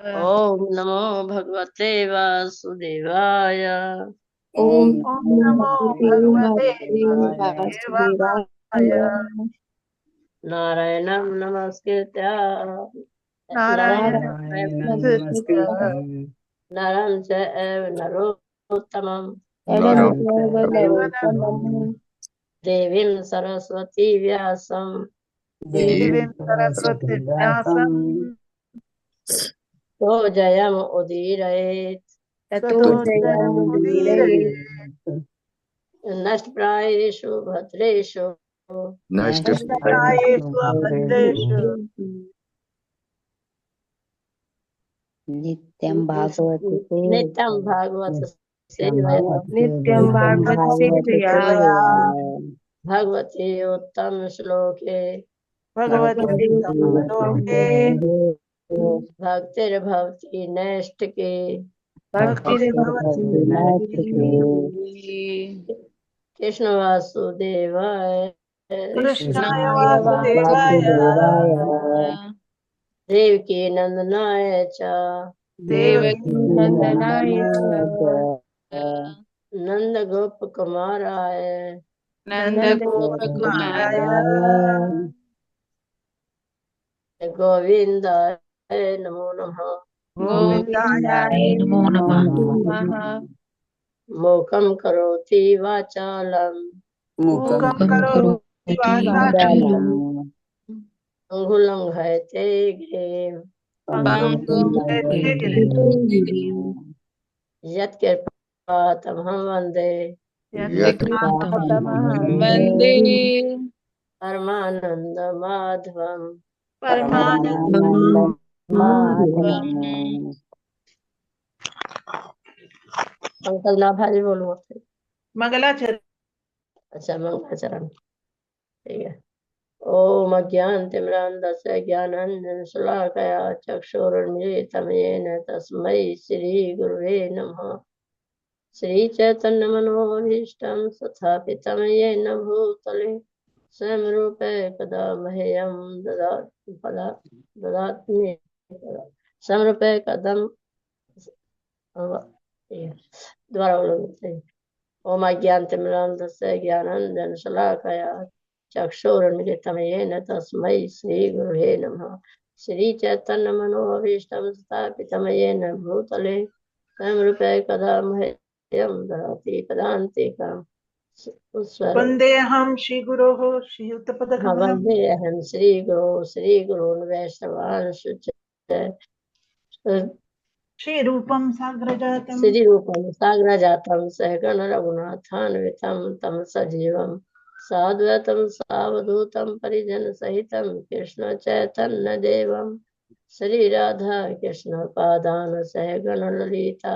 ओम नमो भगवते वासुदेवाय। ओम ओम नमो भगवते वासुदेवाय। वासुदेवाय। नारायणं नमस्कृत्य नारायण नमस्कृत्य नरं चैव नरोत्तमं नरं चैव देव नरोत्तमं देवीं सरस्वती व्यासं देवीं सरस्वती व्यासं तो जयमुदीरयेत्। ततो ततो जयमुदीरये। जयमुदीरये। नष्टप्रायेषु भद्रेषु नष्टप्रायेषु अभद्रेषु नित्यं भागवत नित्यं भागवत सेवया नित्यं भागवत सेवया भगवती उत्तम श्लोके भगवते लोके भक्तिर्भवती नैष्टिके भक्तिर्भवति कृष्ण वासुदेवाय कृष्णाय वासुदेवाय वासुदेवाय देवकी नंदनाय च देवकी नंदनाय नंद गोप कुमाराय नंद गोप कुमाराय गोविंदाय नमो नमः। गोविंदाय नमो नमः। मूकं करोति वाचालं मूकं करोति वाचालं अंगुलंघयते गिरिं पंगुं लङ्घयते गिरिं। यत्कृपातमहं वन्दे यत्कृपातमहं वन्दे परमानंद माधवम। परमानन्दं अंकल ना भारी बोलो। मंगलाचरण। अच्छा मंगलाचरण ठीक है। ओम अज्ञानतिमिरान्धस्य ज्ञानाञ्जन शलाकया चक्षुरुन्मीलितं येन तस्मै श्रीगुरुवे नमः। श्रीचैतन्यमनोभीष्टं स्थापितं येन भूतले स्वयं रूपे कदा मह्यं ददाति स्वयं रूपे कदम द्वारा बोलो। ओम अज्ञानतिमिरान्धस्य ज्ञानाञ्जन शलाकया चक्षुरुन्मीलितं येन तस्मै श्रीगुरुवे नमः। श्रीचैतन्यमनोभीष्टं स्थापितं येन भूतले स्वयं रूपे कदा मह्यं ददाति पदान्तिकम् वन्देऽहं श्रीगुरोः श्रीयुतपदकमलं वन्देऽहं श्रीगुरून् वैष्णवांश्च श्रीरूपं साग्रजातं श्रीरूपं साग्रजातं सहगण रघुनाथान्वितं तं सजीवं साद्वैतं सावधूतं परिजनसहितं कृष्ण चैतन्य देवं श्रीराधा कृष्ण पादान सहगण ललिता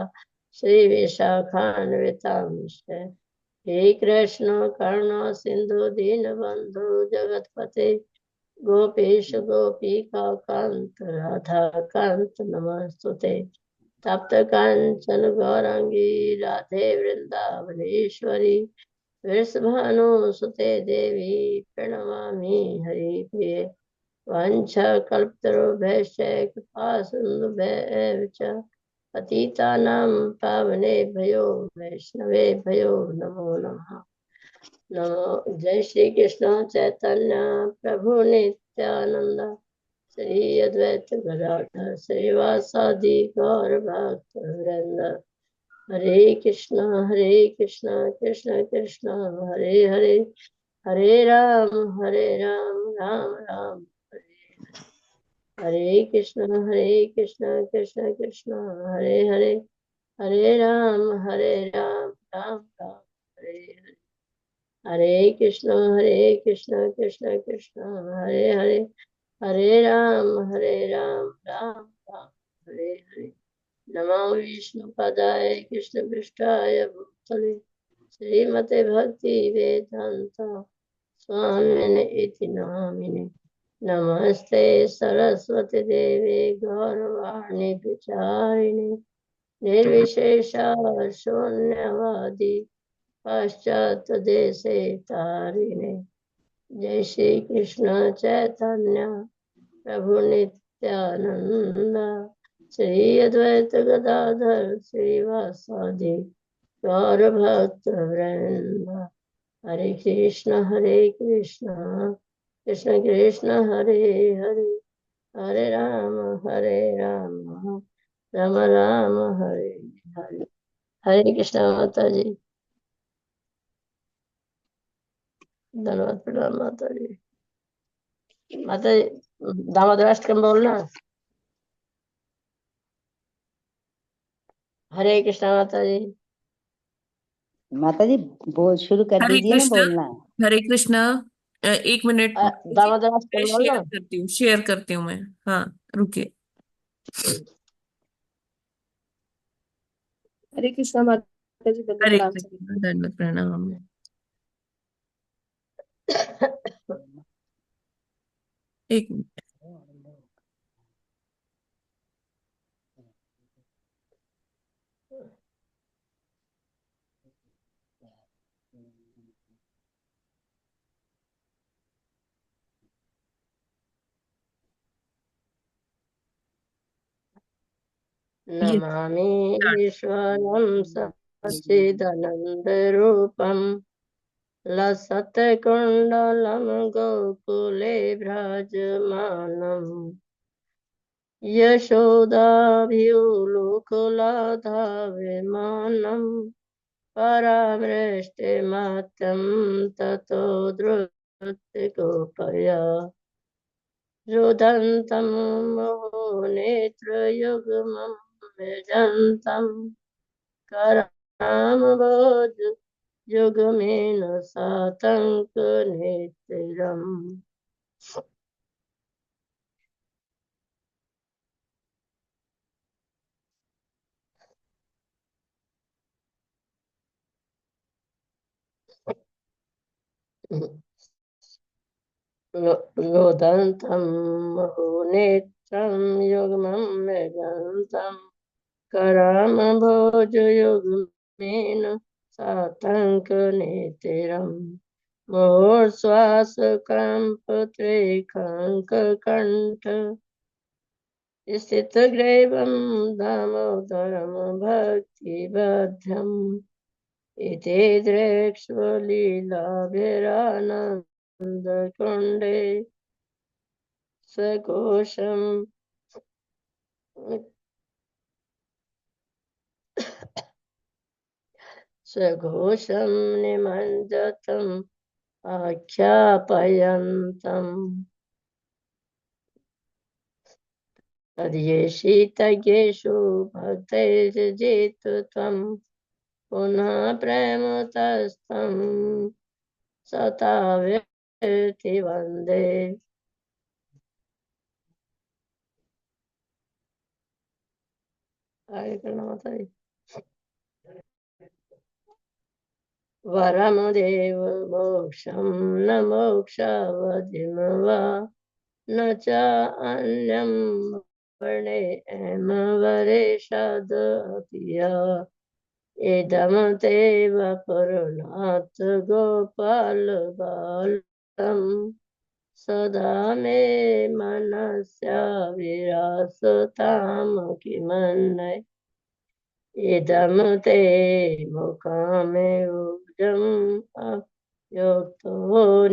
श्रीविशाखान्वितांश्च हे कृष्ण करुणा सिंधु दीनबंधु जगतपते गोपेश गोपिका कांत राधा कांत नमस्तुते तप्त कांचन गौरांगी राधे वृंदावनेश्वरी वृषभानुसुते देवी प्रणमामि हरिप्रिये वाञ्छाकल्पतरुभ्यश्च कृपा सिन्धुभ्यश्च पतितानां पावनेभ्यो वैष्णवेभ्यो नमो नमः। नमो जय श्री कृष्ण चैतन्य प्रभु नित्यानंद श्री अद्वैत गदाधर श्रीवासादि गौर भक्त वृंद हरे कृष्ण कृष्ण कृष्ण हरे हरे हरे राम राम राम हरे कृष्ण कृष्ण कृष्ण हरे हरे हरे राम राम हरे हरे हरे कृष्ण कृष्ण कृष्ण हरे हरे हरे राम राम हरे हरे नमो विष्णुपदाय कृष्ण पृष्ठाय भूतले श्रीमते भक्ति वेदांत स्वामिने इति नामिने नमस्ते सरस्वती देवे गौरवाणी विचारिणे निर्विशेषा शून्यवादी पाश्चात देशे तारिणे जय श्री कृष्ण चैतन्य प्रभु नित्यानंद श्री अद्वैत गदाधर श्रीवासादि गौर भक्त वृंद। हरे कृष्ण कृष्ण कृष्ण हरे हरे, हरे राम राम राम हरे हरे। हरे कृष्ण माता जी, धन्यवाद, प्रणाम माता जी। माता जी, दामोदर अष्टकम बोलना। हरे कृष्ण माता जी। माता जी बोल शुरू कर हरे दीजिए ना कृष्ण। बोलना। हरे कृष्ण। 1 मिनट रुकिए, दामोदर मैं अष्टकम शेयर बोलना। करती हूँ, शेयर करती हूँ मैं। हाँ, रुकिए। हरे कृष्णा माता जी, दंडवत हरे प्रणाम सभी। कृष्ण, दंडवत प्रणाम। एक मिनट। ये नमामि ईश्वरं सच्चिदानन्दरूपं लसत्कुण्डलं गोकुले भ्राजमानम् यशोदाभियुलुकुलाधाविमानम् परामृष्टिमात्रं ततो धृत्य रुदन्तं मोहनेत्रयुग्मं व्यजन्तं करामभोज युग्मेन सातङ्कनेत्रम्। रुदन्तं मोहनेत्रं युग्मं व्यजन्तं करामभोजयुग्मेन सातङ्कनेत्रम्। मुहूर्श्वासकाम्पत्रेखाङ्ककण्ठ स्थितग्रीवं दामोदरं भक्तिबध्यम् इति दृक्ष्वलीलाभिरानन्दकुण्डे सघोषं सघोषं निमज्जतम् आख्यापयन्तम् तद्येषितज्ञेषु भक्तैर्जितु त्वं पुनः प्रेमतस्तं सतावेति वन्दे। हरे कृष्ण माता जी। वरमुदेव मोक्षं न मोक्षावधिं वा न च अन्यं वर्णेम वरेषादपि इदं तेव पुरनाथ गोपाल बालम् सदा मे मनस्या विरासतां किमन्ये इदं ते मुखामे ऊर्जम् अप्युक्तो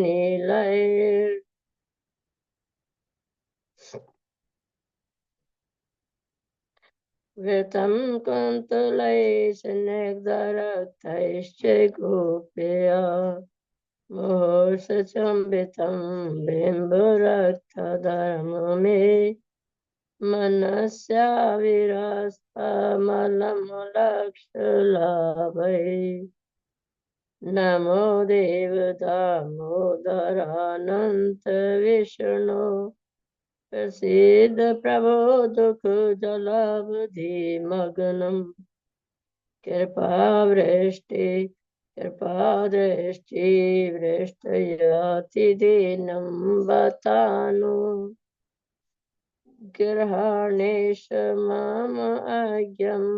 नीलैर् वृतं कुन्तलैः स्निग्धरक्तैश्च गोप्यया मुहूर्षचुम्बितं बिम्बरक्तधर्ममे मनस्या विरस्तमलमुलक्षलाभै नमो देव दामोदरानन्त विष्णु प्रसीद प्रभो दुःख जलावधिमग्नम् कृपा दृष्टि वृष्टयातिदीनं बतानु गृहाणेश माम आज्ञम्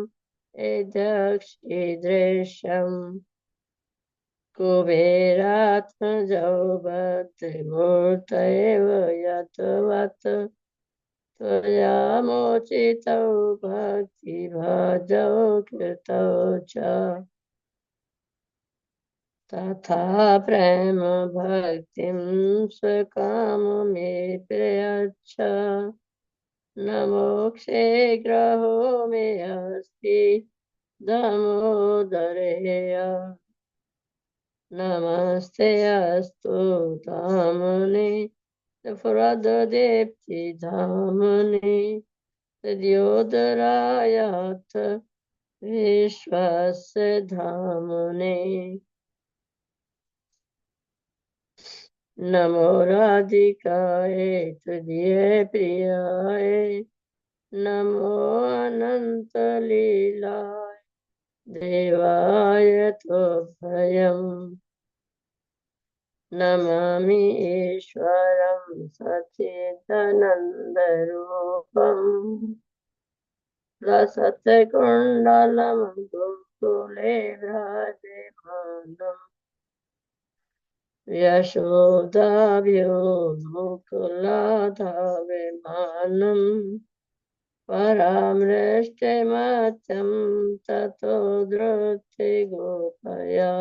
एदक्षिदृशम् कुबेरात्मजौ भद्रमूर्तैव यतवत् त्वयामोचितौ भक्तिभाजौ कृतौ च तथा प्रेम भक्तिं स्वकाममे प्रयच्छ न मोक्षे ग्रहो मे अस्ति दामोदरेय नमस्ते अस्तु धामने प्रददीप्ति धामने तद्योदरायात् विश्वस्य धामने नमो राधिकाय तुझे प्रियाय नमो अनन्तलीलाय देवाय तुभ्यम् नमामि ईश्वरं सच्चिदानन्दरूपम् रसत्कुण्डलं गोकुले विराजमानम् यशोदाभ्योमुकुलाधाविमानम् परामृष्टिमत्यं ततो धृतिगोपया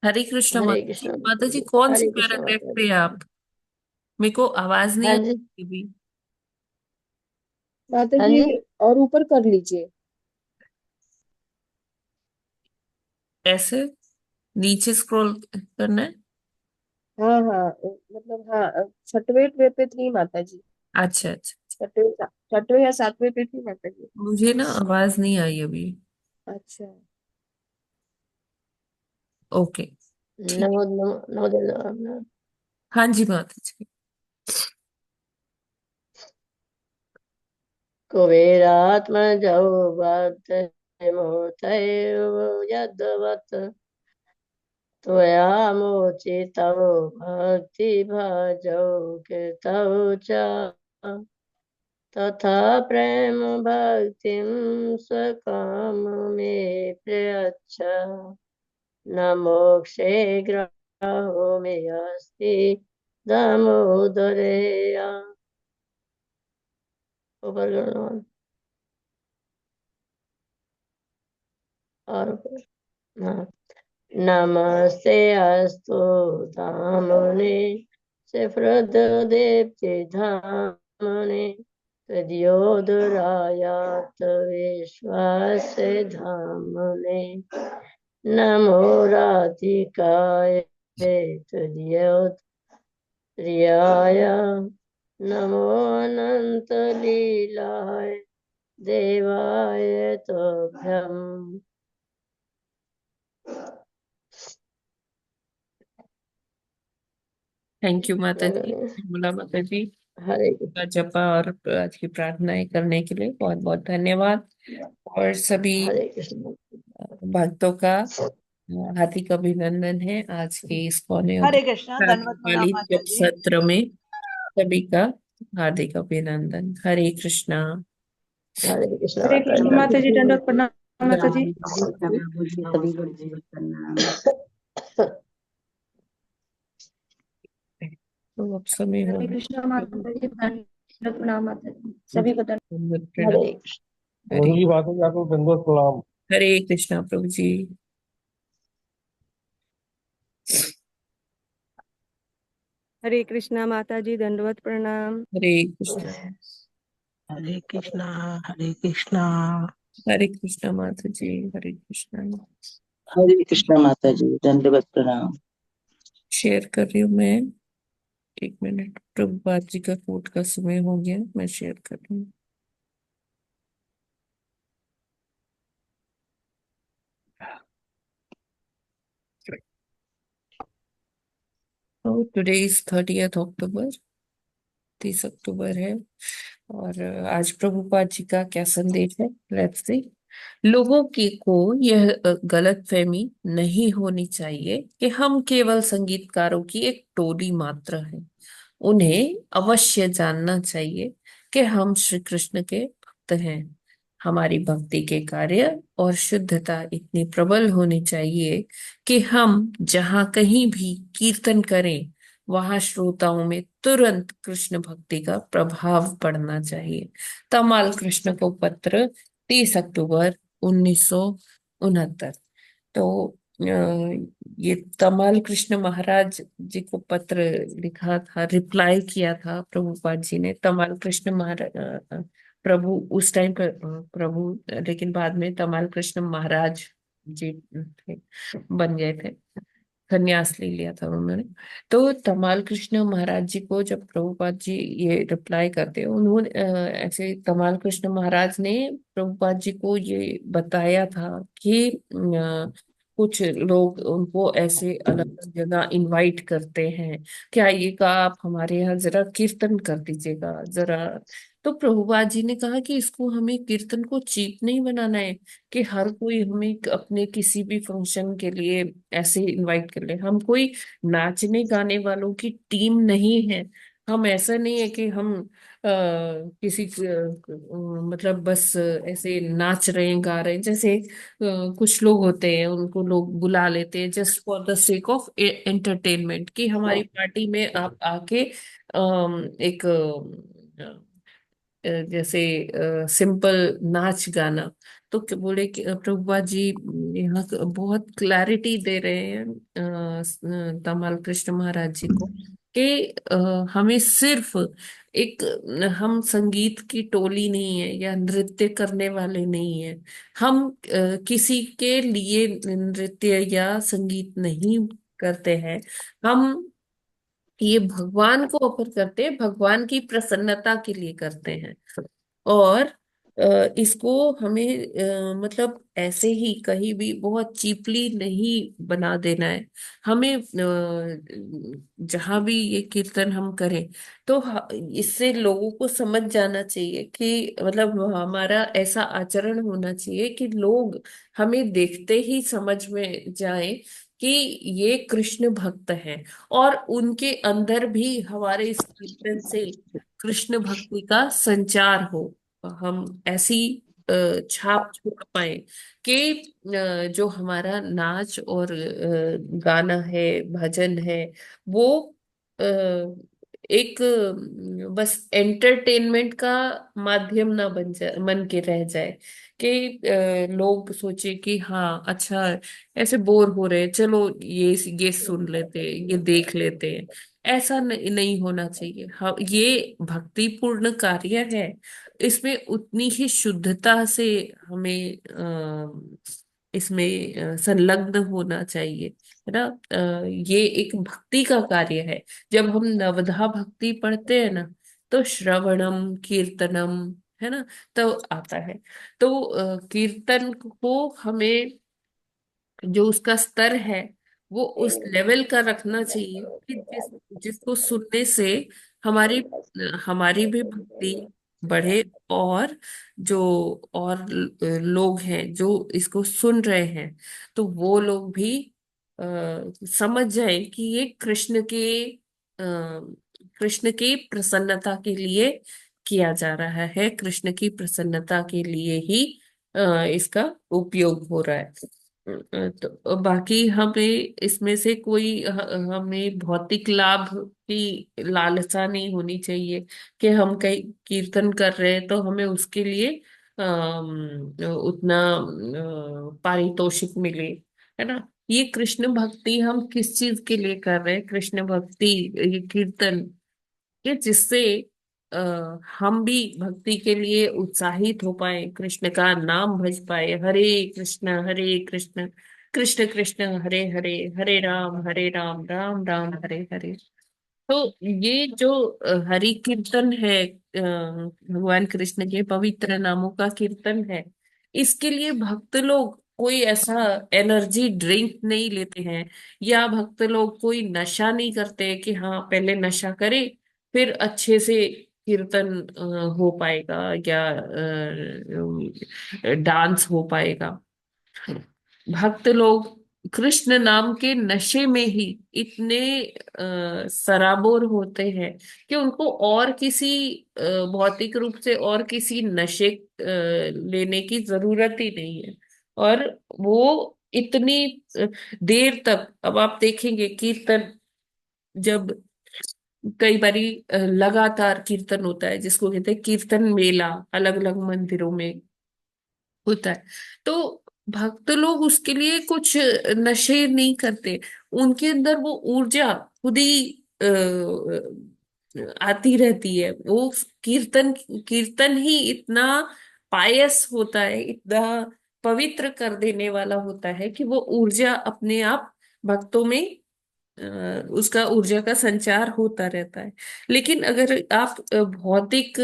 हरे कृष्ण हरे माता जी। कृष्ण माता जी कौन से हरे कृष्ण पैराग्राफ माता पे जी। हैं आप? मेरे को आवाज नहीं हाँ आ जी रही अभी। माता हाँ जी जी और ऊपर कर लीजिए। ऐसे नीचे स्क्रॉल करना है। हाँ हाँ मतलब हाँ, छठवें पे थी माता जी। अच्छा अच्छा। छठवें या सातवें पे थी माता जी। मुझे ना आवाज नहीं आई अभी। अच्छा। ओके ठीक है। नमो नमो नमो नमो हाँ जी माता जी। कुबेरात्मजौ बद्धमूर्तैर् यद्वत् त्वया मोचितौ भक्तिभाजौ कृतौ च तथा प्रेम भक्तिं स्वकाम मे प्रयच्छ न मोक्षे ग्रहो मे अस्ति दामोदरेय ऊपर करना और ऊपर। हाँ नमस्ते अस्तु धामने सफृददीप्ति धामने तद्योदरायात् विश्वास्य धामने नमो राधिकाय तुर्योदयाय नमो अनन्तलीलाय देवाय तुभ्यम् थैंक यू माता जी। बोला माता जी हरे का जपा और आज की प्रार्थनाएं करने के लिए बहुत बहुत धन्यवाद। और सभी हरे कृष्ण भक्तों का हार्दिक अभिनंदन है आज के इस पौने हरे कृष्णा, दंडवत प्रणाम रात्रिकालीन माता जप जी। सत्र में सभी का हार्दिक अभिनंदन। हरे कृष्णा। हरे माता कृष्ण माता जी, जी दंडवत प्रणाम माता जी। सभी को जी प्रणाम। तो अब समय हो हरे कृष्ण माता जी, दंडवत प्रणाम माता जी, सभी को प्रणाम। हरे हरे गुरु जी बात है आपको दंडवत प्रणाम। हरे कृष्णा प्रभु जी। हरे कृष्णा माता जी, दंडवत प्रणाम। हरे कृष्णा। हरे कृष्णा। हरे कृष्णा। हरे कृष्णा माता जी। हरे कृष्णा। हरे कृष्णा माता जी, दंडवत प्रणाम। शेयर कर रही हूँ मैं। एक मिनट, प्रभुपाद जी का कोट का समय हो गया, मैं शेयर कर रही हूँ। तो टुडे इज 30th अक्टूबर, 30 अक्टूबर है। और आज प्रभुपाद जी का क्या संदेश है, लेट्स सी। लोगों की को यह गलत फहमी नहीं होनी चाहिए कि हम केवल संगीतकारों की एक टोली मात्र हैं। उन्हें अवश्य जानना चाहिए कि हम श्री कृष्ण के भक्त हैं। हमारी भक्ति के कार्य और शुद्धता इतनी प्रबल होनी चाहिए कि हम जहाँ कहीं भी कीर्तन करें वहां श्रोताओं में तुरंत कृष्ण भक्ति का प्रभाव पड़ना चाहिए। तमाल कृष्ण को पत्र 30 अक्टूबर 1969। तो ये तमाल कृष्ण महाराज जी को पत्र लिखा था, रिप्लाई किया था प्रभुपाद जी ने। तमाल कृष्ण महाराज प्रभु उस टाइम पर प्रभु, लेकिन बाद में तमाल कृष्ण महाराज जी थे, बन गए थे, संन्यास ले लिया था उन्होंने। तो तमाल कृष्ण महाराज जी को जब प्रभुपाद जी ये रिप्लाई करते हैं, उन्होंने ऐसे तमाल कृष्ण महाराज ने प्रभुपाद जी को ये बताया था कि कुछ लोग उनको ऐसे अलग अलग जगह इनवाइट करते हैं, क्या ये का आप हमारे यहाँ जरा कीर्तन कर दीजिएगा जरा। तो प्रभुपाद जी ने कहा कि इसको हमें कीर्तन को चीप नहीं बनाना है कि हर कोई हमें अपने किसी भी फंक्शन के लिए ऐसे इनवाइट कर ले। हम कोई नाचने गाने वालों की टीम नहीं है। हम ऐसा नहीं है कि हम किसी मतलब बस ऐसे नाच रहे हैं गा रहे हैं, जैसे कुछ लोग होते हैं उनको लोग बुला लेते हैं just for the sake of entertainment, कि हमारी पार्टी में आप आके एक जैसे सिंपल नाच गाना। तो बोले कि प्रभुपाद जी यहाँ बहुत क्लैरिटी दे रहे हैं तमाल कृष्ण महाराज जी को कि हमें सिर्फ एक, हम संगीत की टोली नहीं है या नृत्य करने वाले नहीं है। हम किसी के लिए नृत्य या संगीत नहीं करते हैं। हम ये भगवान को ऑफर करते हैं, भगवान की प्रसन्नता के लिए करते हैं। और इसको हमें मतलब ऐसे ही कहीं भी बहुत चीपली नहीं बना देना है। हमें जहां भी ये कीर्तन हम करें तो इससे लोगों को समझ जाना चाहिए कि मतलब हमारा ऐसा आचरण होना चाहिए कि लोग हमें देखते ही समझ में जाए कि ये कृष्ण भक्त हैं, और उनके अंदर भी हमारे इस कीर्तन से कृष्ण भक्ति का संचार हो। हम ऐसी छाप छोड़ पाए कि जो हमारा नाच और गाना है, भजन है, वो अ, एक बस एंटरटेनमेंट का माध्यम ना बन जाए, बन के रह जाए कि लोग सोचे कि हाँ अच्छा ऐसे बोर हो रहे हैं, चलो ये सुन लेते हैं, ये देख लेते हैं। ऐसा नहीं होना चाहिए। हाँ, ये भक्तिपूर्ण कार्य है, इसमें उतनी ही शुद्धता से हमें इसमें संलग्न होना चाहिए, है ना। ये एक भक्ति का कार्य है। जब हम नवधा भक्ति पढ़ते हैं ना, तो श्रवणम कीर्तनम, है ना, तो आता है। तो कीर्तन को हमें जो उसका स्तर है वो उस लेवल का रखना चाहिए कि जिसको सुनने से हमारी हमारी भी भक्ति बढ़े, और जो और लोग हैं जो इसको सुन रहे हैं, तो वो लोग भी समझ जाए कि ये कृष्ण की प्रसन्नता के लिए किया जा रहा है, कृष्ण की प्रसन्नता के लिए ही इसका उपयोग हो रहा है। तो बाकी हमें इसमें से कोई हमें भौतिक लाभ की लालसा नहीं होनी चाहिए कि हम कहीं कीर्तन कर रहे हैं तो हमें उसके लिए उतना पारितोषिक मिले, है ना। ये कृष्ण भक्ति हम किस चीज के लिए कर रहे हैं? कृष्ण भक्ति, ये कीर्तन, कि जिससे आ, हम भी भक्ति के लिए उत्साहित हो पाए, कृष्ण का नाम भज पाए। हरे कृष्ण कृष्ण कृष्ण हरे हरे, हरे राम राम राम हरे हरे। तो ये जो हरि कीर्तन है, भगवान कृष्ण के पवित्र नामों का कीर्तन है, इसके लिए भक्त लोग कोई ऐसा एनर्जी ड्रिंक नहीं लेते हैं, या भक्त लोग कोई नशा नहीं करते कि हाँ पहले नशा करे फिर अच्छे से कीर्तन हो पाएगा या डांस हो पाएगा। भक्त लोग कृष्ण नाम के नशे में ही इतने सराबोर होते हैं कि उनको और किसी भौतिक रूप से और किसी नशे लेने की जरूरत ही नहीं है। और वो इतनी देर तक, अब आप देखेंगे कीर्तन, जब कई बारी लगातार कीर्तन होता है जिसको कहते हैं कीर्तन मेला, अलग अलग मंदिरों में होता है, तो भक्त लोग उसके लिए कुछ नशे नहीं करते। उनके अंदर वो ऊर्जा खुद ही आती रहती है। वो कीर्तन कीर्तन ही इतना पायस होता है, इतना पवित्र कर देने वाला होता है कि वो ऊर्जा अपने आप भक्तों में उसका ऊर्जा का संचार होता रहता है। लेकिन अगर आप भौतिक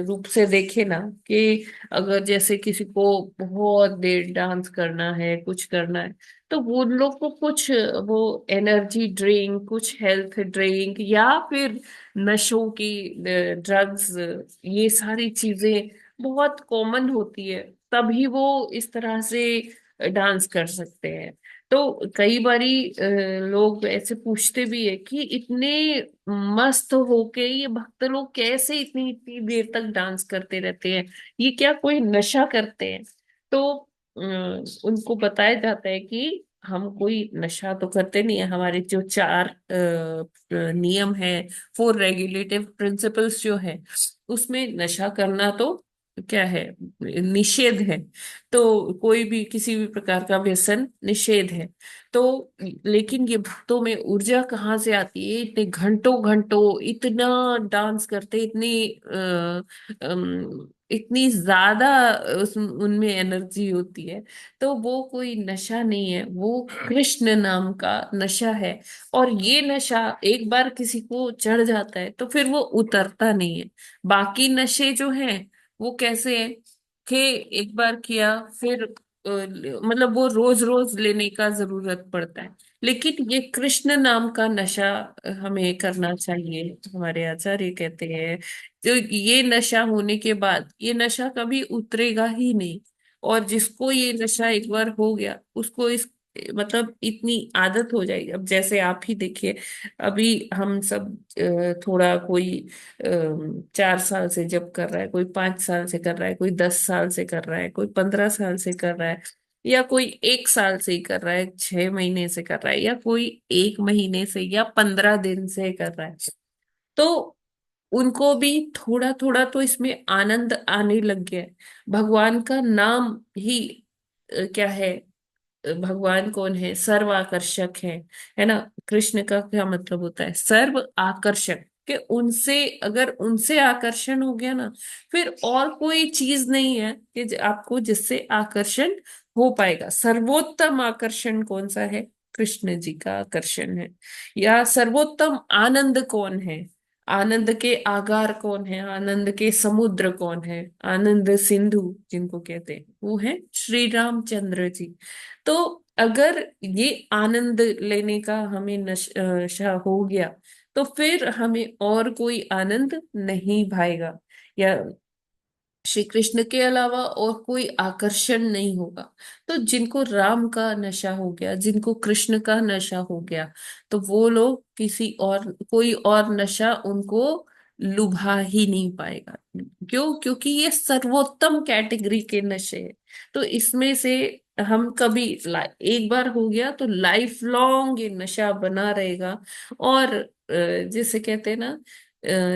रूप से देखें ना, कि अगर जैसे किसी को बहुत देर डांस करना है, कुछ करना है, तो वो लोग को कुछ वो एनर्जी ड्रिंक, कुछ हेल्थ ड्रिंक, या फिर नशों की ड्रग्स, ये सारी चीजें बहुत कॉमन होती है, तभी वो इस तरह से डांस कर सकते हैं। तो कई बारी लोग ऐसे पूछते भी है कि इतने मस्त होके ये भक्त लोग कैसे इतनी इतनी देर तक डांस करते रहते हैं, ये क्या कोई नशा करते हैं? तो उनको बताया जाता है कि हम कोई नशा तो करते नहीं है। हमारे जो चार नियम है, 4 रेगुलेटिव प्रिंसिपल्स जो है, उसमें नशा करना तो क्या है, निषेध है। तो कोई भी किसी भी प्रकार का व्यसन निषेध है। तो लेकिन ये भक्तों में ऊर्जा कहाँ से आती है? इतने घंटों घंटों इतना डांस करते, इतनी ज्यादा उनमें एनर्जी होती है। तो वो कोई नशा नहीं है, वो कृष्ण नाम का नशा है। और ये नशा एक बार किसी को चढ़ जाता है तो फिर वो उतरता नहीं है। बाकी नशे जो हैं वो कैसे है कि एक बार किया फिर मतलब वो रोज रोज लेने का जरूरत पड़ता है। लेकिन ये कृष्ण नाम का नशा हमें करना चाहिए, हमारे आचार्य कहते हैं। तो ये नशा होने के बाद ये नशा कभी उतरेगा ही नहीं। और जिसको ये नशा एक बार हो गया, उसको इस मतलब इतनी आदत हो जाएगी। अब जैसे आप ही देखिए, अभी हम सब थोड़ा कोई 4 साल से जब कर रहा है, कोई 5 साल से कर रहा है, कोई 10 साल से कर रहा है, कोई 15 साल से कर रहा है, या कोई 1 साल से ही कर रहा है, 6 महीने से कर रहा है, या कोई 1 महीने से या 15 दिन से कर रहा है, तो उनको भी थोड़ा थोड़ा तो इसमें आनंद आने लग गया है। भगवान का नाम ही क्या है? भगवान कौन है? सर्व आकर्षक है ना? कृष्ण का क्या मतलब होता है? सर्व आकर्षक, कि उनसे अगर उनसे आकर्षण हो गया ना, फिर और कोई चीज नहीं है कि आपको जिससे आकर्षण हो पाएगा। सर्वोत्तम आकर्षण कौन सा है? कृष्ण जी का आकर्षण है। या सर्वोत्तम आनंद कौन है? आनंद के आगार कौन है? आनंद के समुद्र कौन है? आनंद सिंधु जिनको कहते हैं, वो है श्री रामचंद्र जी। तो अगर ये आनंद लेने का हमें नशा हो गया, तो फिर हमें और कोई आनंद नहीं भाएगा, या श्री कृष्ण के अलावा और कोई आकर्षण नहीं होगा। तो जिनको राम का नशा हो गया, जिनको कृष्ण का नशा हो गया, तो वो लोग किसी और कोई और नशा उनको लुभा ही नहीं पाएगा। क्यों? क्योंकि ये सर्वोत्तम कैटेगरी के नशे हैं। तो इसमें से हम कभी एक बार हो गया तो लाइफ लॉन्ग ये नशा बना रहेगा। और जिसे कहते हैं ना,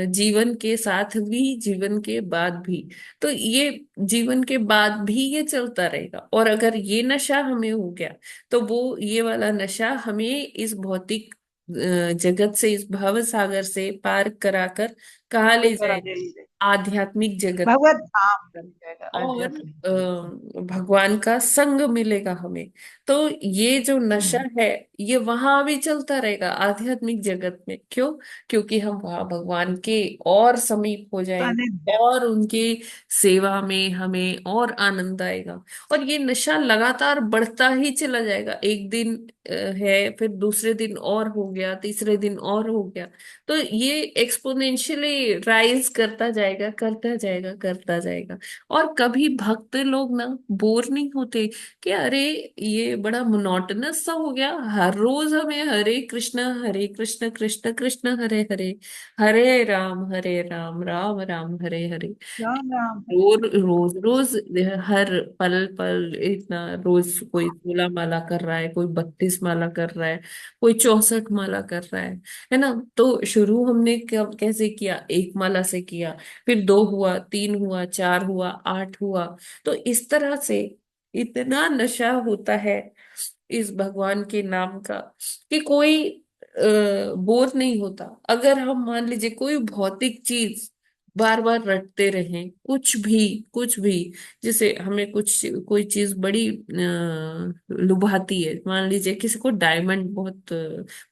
जीवन के साथ भी, जीवन के बाद भी। तो ये जीवन के बाद भी ये चलता रहेगा। और अगर ये नशा हमें हो गया, तो वो ये वाला नशा हमें इस भौतिक जगत से, इस भव सागर से पार कराकर कहाँ ले करा जाएगा? दे लीजिए। आध्यात्मिक जगत। भगवत धाम बन जाएगा और आध्यात्मिक। भगवान का संग मिलेगा हमें। तो ये जो नशा है, ये वहां भी चलता रहेगा आध्यात्मिक जगत में। क्यों? क्योंकि हम वहां भगवान के और समीप हो जाएंगे, सानिध्य। और उनके सेवा में हमें और आनंद आएगा। और ये नशा लगातार बढ़ता ही चला जाएगा। एक दिन है, फिर दूसरे दिन और हो गया, तीसरे दिन और हो गया। तो ये एक्सपोनेंशियली राइज करता जाएगा, करता जाएगा, करता जाएगा। और कभी भक्त लोग ना बोर नहीं होते कि अरे ये बड़ा मोनोटोनस सा हो गया, हर रोज हमें हरे कृष्ण कृष्ण कृष्ण हरे हरे, हरे राम राम राम हरे हरे, राम राम हरे रोज रोज रोज, हर पल पल इतना, रोज कोई 16 माला कर रहा है, कोई 32 माला कर रहा है, कोई 64 माला कर रहा है ना। तो शुरू हमने कब कैसे किया, एक माला से किया, फिर दो हुआ, तीन हुआ, चार हुआ, आठ हुआ। तो इस तरह से इतना नशा होता है इस भगवान के नाम का कि कोई बोर नहीं होता। अगर हम मान लीजिए कोई भौतिक चीज बार बार रटते रहें, कुछ भी, जैसे हमें कुछ कोई चीज बड़ी लुभाती है, मान लीजिए किसी को डायमंड बहुत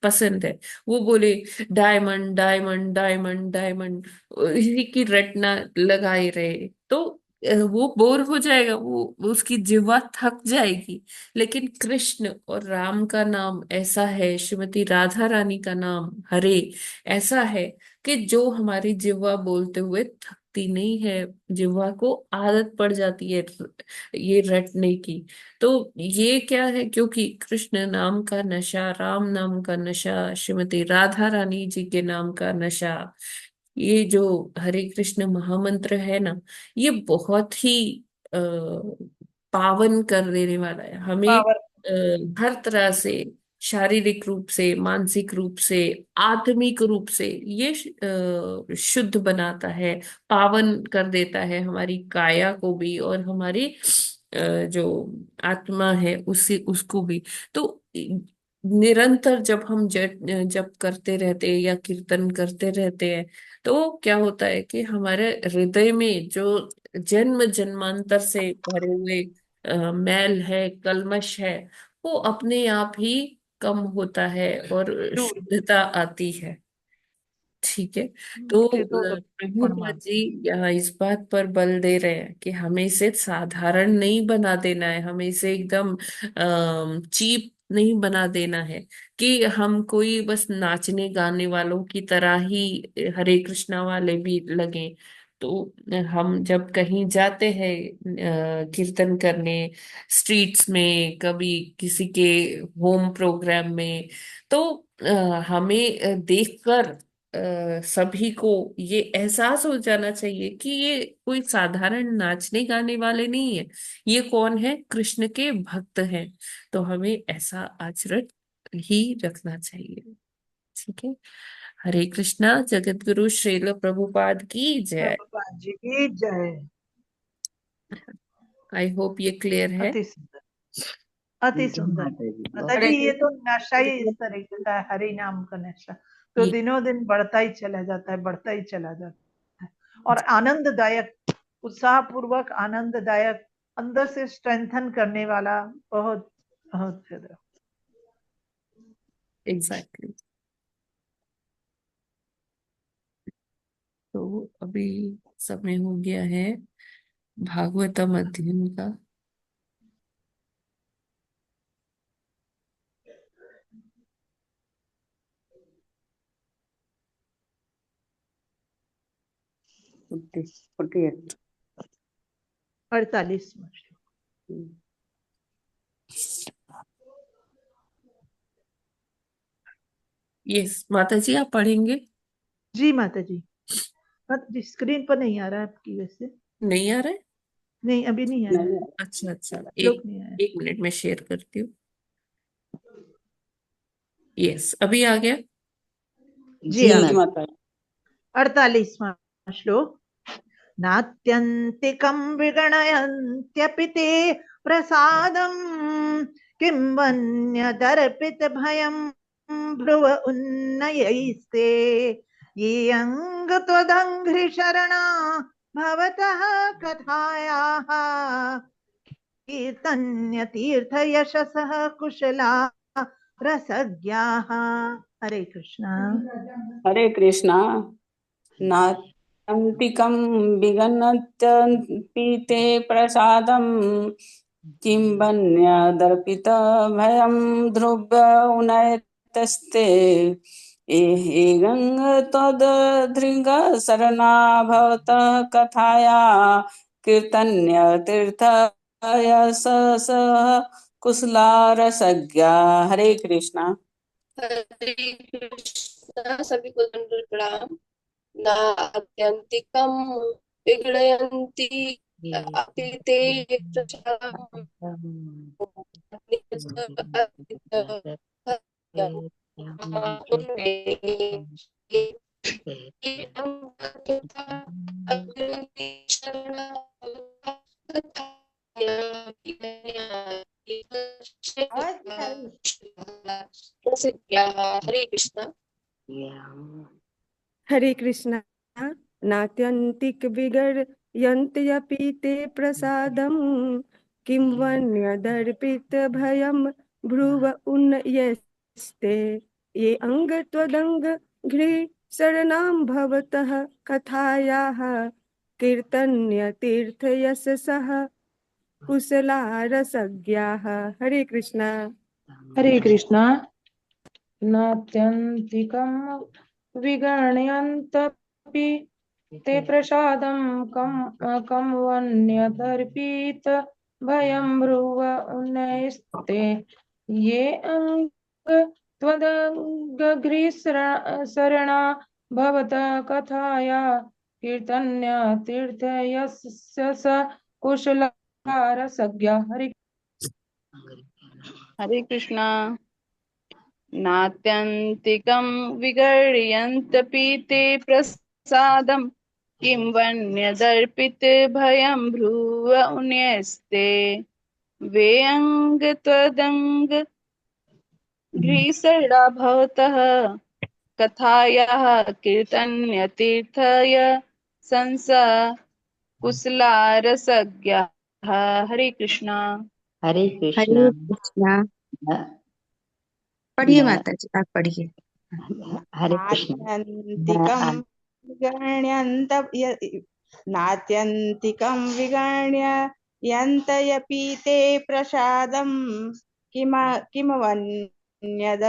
पसंद है, वो बोले डायमंड डायमंड डायमंड डायमंड, इसी की रटना लगाए रहे, तो वो बोर हो जाएगा, वो उसकी जिह्वा थक जाएगी। लेकिन कृष्ण और राम का नाम ऐसा है, श्रीमती राधा रानी का नाम हरे ऐसा है कि जो हमारी जिह्वा बोलते हुए थकती नहीं है, जिह्वा को आदत पड़ जाती है ये रटने की। तो ये क्या है, क्योंकि कृष्ण नाम का नशा, राम नाम का नशा, श्रीमती राधा रानी जी के नाम का नशा, ये जो हरे कृष्ण महामंत्र है ना, ये बहुत ही आ, पावन कर देने वाला है हमें, पावर। हर तरह से, शारीरिक रूप से, मानसिक रूप से, आत्मिक रूप से ये शुद्ध बनाता है, पावन कर देता है हमारी काया को भी, और हमारी जो आत्मा है उसी उसको भी। तो निरंतर जब हम जब करते रहते हैं या कीर्तन करते रहते हैं, तो क्या होता है कि हमारे हृदय में जो जन्म जन्मांतर से भरे हुए मैल है, कल्मश है, वो अपने आप ही कम होता है और दूर। शुद्धता आती है। ठीक है। तो चेतो प्रभुपाद परमात्मा। जी यहाँ इस बात पर बल दे रहे हैं कि हमें इसे साधारण नहीं बना देना है, हमें इसे एकदम चीप नहीं बना देना है कि हम कोई बस नाचने गाने वालों की तरह ही हरे कृष्णा वाले भी लगे। तो हम जब कहीं जाते हैं कीर्तन करने, स्ट्रीट्स में, कभी किसी के होम प्रोग्राम में, तो हमें देखकर सभी को ये एहसास हो जाना चाहिए कि ये कोई साधारण नाचने गाने वाले नहीं है, ये कौन है, कृष्ण के भक्त हैं। तो हमें ऐसा आचरण ही रखना चाहिए। ठीक है। हरे कृष्णा। जगत गुरु श्रील प्रभुपाद की जय। प्रभुपाद जी की जय। आई होप ये क्लियर है। अति सुंदर, अति जय सुंदर। माता दी। माता जी, हरे ये तो नशा ही इस कृष्ण। तरीके का है, हरि नाम का नशा, तो ये दिनों दिन बढ़ता ही चला जाता है, बढ़ता ही चला जाता है। और आनंददायक, उत्साह पूर्वक आनंददायक, अंदर से स्ट्रेंथन करने वाला, बहुत बहुत ज्यादा। एग्जैक्टली। तो अभी समय हो गया है भागवतम अध्ययन का। Forty eight. 48वां श्लोक। यस माता जी, आप पढ़ेंगे? जी माता जी। माता जी, स्क्रीन पर नहीं आ रहा है आपकी वैसे। नहीं आ रहा है? नहीं, अभी नहीं आया, अच्छा अच्छा, श्लोक नहीं आया। एक मिनट में शेयर करती हूँ। यस, अभी आ गया। जी जी आ गया। माता। 48वां श्लोक। नात्यन्तिकं विगणयन्त्यपि ते प्रसादम् किं वन्यदर्पितभयं भ्रुव उन्नयैस्ते ये अङ्गत्वदङ्घ्रिशरणा भवतः कथायाः कीर्तन्यतीर्थयशसः कुशला रसज्ञाः। हरे कृष्णा। हरे कृष्णा। नात्यन्तिकं विगणयन्त्यपि ते प्रसादं किं वन्यदर्पितभयं ध्रुवमुनयतस्ते एगं त्वदृङ्गशरणा भवतः कथाया कीर्तन्य तीर्थय स कुशलारसज्ञा। हरे कृष्णा। हरे कृष्णा। सभी को दंडवत प्रणाम। ना आत्यंतिकम विगड़यन्ति अपि ते प्रचारम् हरे कृष्णा। हरे कृष्णा। नात्यन्तिक विगर्यन्त्यपि ते प्रसादं किं वन्यदर्पित भयं भ्रुव उन्नयस्ते ये अङ्गत्वदङ्ग घ्रि शरणां भवतः कथायाः कीर्तन्य तीर्थयशसः कुशलारसज्ञाः। हरे कृष्णा। हरे कृष्णा। नात्यन्तिकं विगणयन्तपि ते प्रसादं कं वन्यदर्पित भयं भ्रुव उन्नयस्ते ये त्वदङ्घ्रिशरणा भवतः कथाया कीर्तन्य तीर्थयस्य कुशलारसज्ञा। हरे कृष्णा। नात्यन्तिकं विगर्यन्तपि ते प्रसादं किं वन्यदर्पितभयं भ्रुव उन्यस्ते वेऽङ्गत्वदङ्घ्रिसरणा भवतः कथायाः कीर्तन्यतीर्थय संसा कुशलारसज्ञाः। हरे कृष्णा। हरे हरे कृष्णा। कृष्णा। न, पढ़िए न, माता जी, आप पढ़िए। हरे कृष्णा। नात्यन्तिकं विगण्यन्त नात्यन्तिकं विगण्यन्त्यपि ते प्रसादं किमवन्यद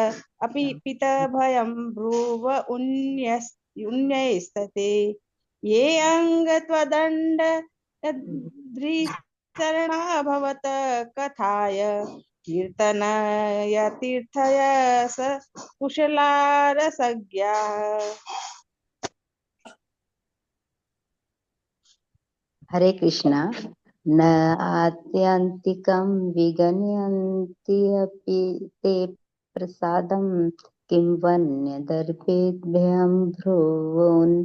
अपि पितभयं ब्रुव उन्यस्तते ये अङ्गत्वदण्ड शरणा भवत कथाय कीर्तनय तीर्थय स कुशलारसज्ञा। हरे कृष्णा। न आत्यन्तिकं विगणयन्ति अपि ते प्रसादं किं वन्यदर्पेभ्यं भ्रुवोन्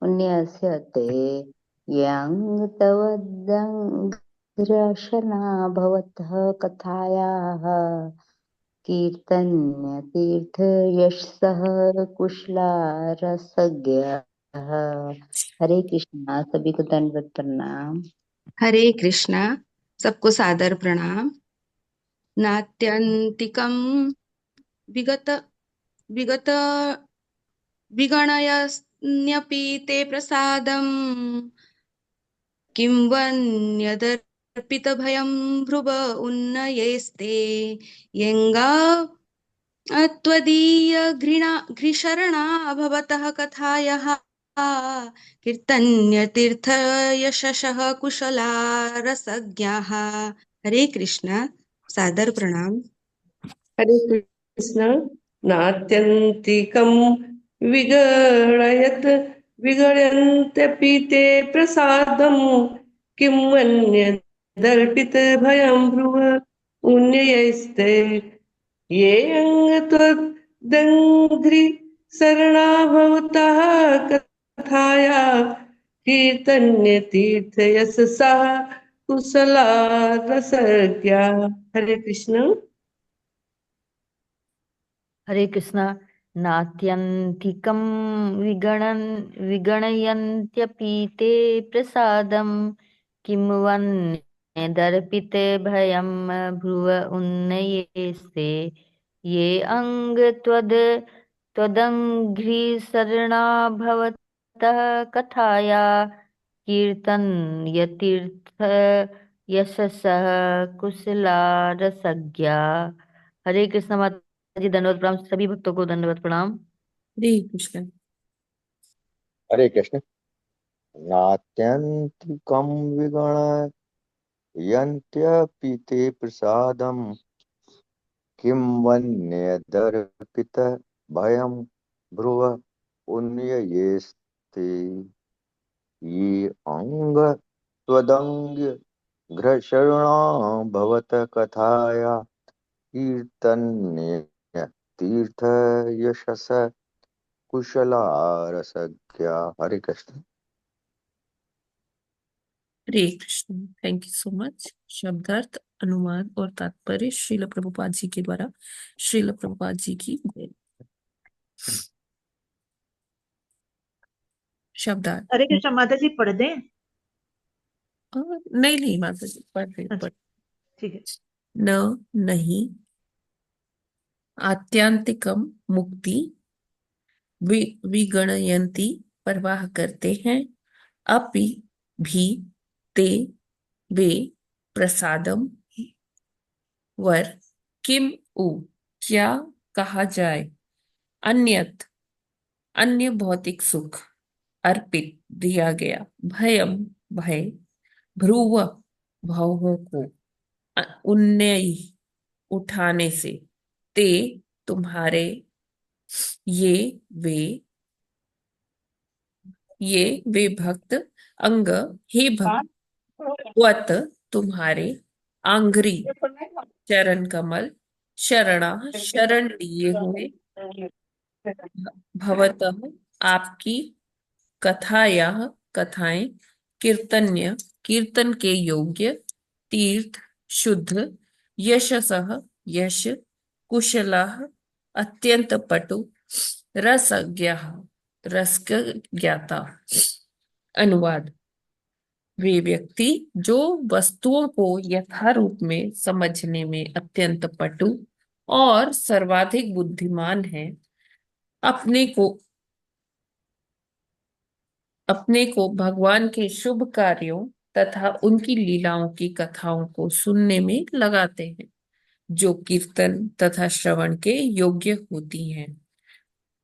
उन्यस्यते यं तवदङ्घ्रशना भवतः कथायाः कीर्तन्य तीर्थयशः कुशलारसज्ञः। हरे कृष्णा। सभी को दंडवत प्रणाम। हरे कृष्णा। सबको सादर प्रणाम। नात्यंतिकम विगत विगत विगणयन्यपि ते प्रसादं किं वन्यदर्पितभयं भ्रुव उन्नयेस्ते यङ्गा त्वदीय घ्रिशरणा भवतः कथायाः कीर्तन्य तीर्थयशः कुशलारसज्ञाः। हरे कृष्णा। सादर प्रणाम। हरे कृष्ण। नात्यन्तिकं विगणयन्त्यपि ते प्रसादं किं वन्यदर्पितभयं भ्रुव उन्नयस्ते ये अङ्गत्वदङ्घ्रिशरणा भवतः कथाया कीर्तन्य तीर्थयशसः कुशलारसज्ञा। हरे कृष्ण। हरे कृष्णा। नात्यन्तिकं विगणयन्त्यपि ते प्रसादं किं वन्यदर्पिते भयं भ्रुव उन्नयेस्ते ये त्वदङ्घ्रिशरणा भवतः कथाया कीर्तन्यतीर्थ यशसः कुशलारसज्ञा। हरे कृष्ण माता जी, दंडवत प्रणाम। सभी भक्तों को दंडवत प्रणाम। हरे कृष्ण। हरे कृष्ण। नात्यन्तिकं विगणयन्त्यपि ते प्रसादं किं वन्यदर्पित भयं भ्रुव उन्ययेस्ते ये अंग त्वदंग घ्रशरणा भवत कथाया कीर्तन्य तीर्थ यशस कुशलारसज्ञा। Hare Krishna. Hare Krishna. Thank you so much. शब्दार्थ, अनुवाद और तात्पर्य श्रील प्रभुपाद जी के द्वारा। श्रील प्रभुपाद जी की जय। शब्दार्थ। हरे कृष्ण माता जी पढ़ दें? नहीं नहीं माता जी, पढ़ रहे अच्छा, पढ़। ठीक है। न नहीं, आत्यंतिकम मुक्ति, विगणयन्ति परवाह करते हैं, अपि भी ते वे प्रसादम वर किम उ क्या कहा जाए, अन्यत अन्य भौतिक सुख, अर्पित दिया गया, भयम भय, भ्रुव भावों को, उन्नय उठाने से, ते तुम्हारे, ये वे ये वे भक्त, अंग हे भक्त, वत तुम्हारे, आंग्री चरण कमल, शरणा शरण लिए हुए, भवतः आपकी, कथाया कथाएं, कीर्तन्य कीर्तन के योग्य, तीर्थ शुद्ध, यशसः यश, कुशलः अत्यंत पटु, रसज्ञ रस ज्ञाता। अनुवाद। वे व्यक्ति जो वस्तुओं को यथारूप में समझने में अत्यंत पटु और सर्वाधिक बुद्धिमान है, अपने को अपने को भगवान के शुभ कार्यों तथा उनकी लीलाओं की कथाओं को सुनने में लगाते हैं, जो कीर्तन तथा श्रवण के योग्य होती हैं।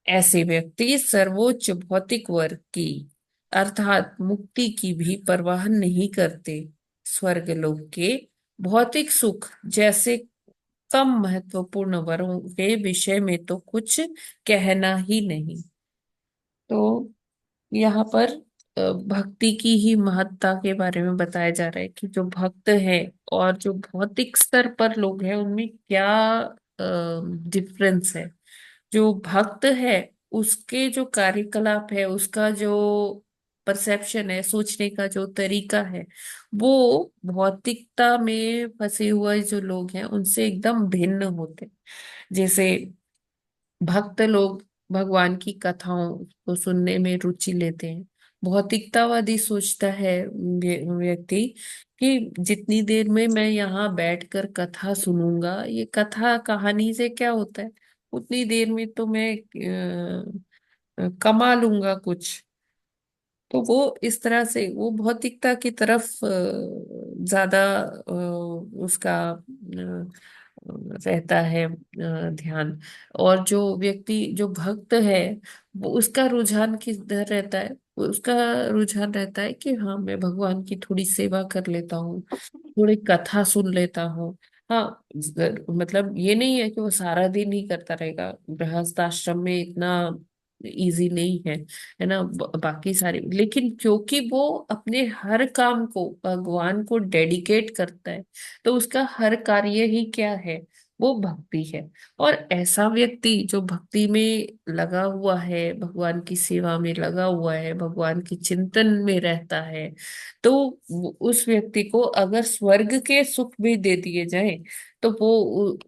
ऐसे व्यक्ति सर्वोच्च भौतिक वर्ग की अर्थात मुक्ति की भी परवाह नहीं करते। स्वर्गलोक के भौतिक सुख जैसे कम महत्वपूर्ण वरों के विषय में तो कुछ कहना ही नहीं। तो यहाँ पर भक्ति की ही महत्ता के बारे में बताया जा रहा है कि जो भक्त है और जो भौतिक स्तर पर लोग हैं उनमें क्या डिफरेंस है। जो भक्त है उसके जो कार्यकलाप है, उसका जो परसेप्शन है, सोचने का जो तरीका है, वो भौतिकता में फंसे हुए जो लोग हैं उनसे एकदम भिन्न होते हैं। जैसे भक्त लोग भगवान की कथाओं को सुनने में रुचि लेते हैं। भौतिकतावादी सोचता है व्यक्ति कि जितनी देर में मैं यहाँ बैठकर कथा सुनूंगा, ये कथा कहानी से क्या होता है, उतनी देर में तो मैं कमा लूंगा कुछ। तो वो इस तरह से वो भौतिकता की तरफ ज्यादा उसका रहता है ध्यान। और जो व्यक्ति जो भक्त है वो उसका रुझान किधर रहता है, उसका रुझान रहता है कि हाँ मैं भगवान की थोड़ी सेवा कर लेता हूँ, थोड़ी कथा सुन लेता हूँ। हाँ, मतलब ये नहीं है कि वो सारा दिन ही करता रहेगा, गृहस्थ आश्रम में इतना इजी नहीं है, है ना। बाकी सारे, लेकिन क्योंकि वो अपने हर काम को भगवान को डेडिकेट करता है, तो उसका हर कार्य ही क्या है, वो भक्ति है। और ऐसा व्यक्ति जो भक्ति में लगा हुआ है, भगवान की सेवा में लगा हुआ है, भगवान की चिंतन में रहता है, तो उस व्यक्ति को अगर स्वर्ग के सुख भी दे दिए जाए तो वो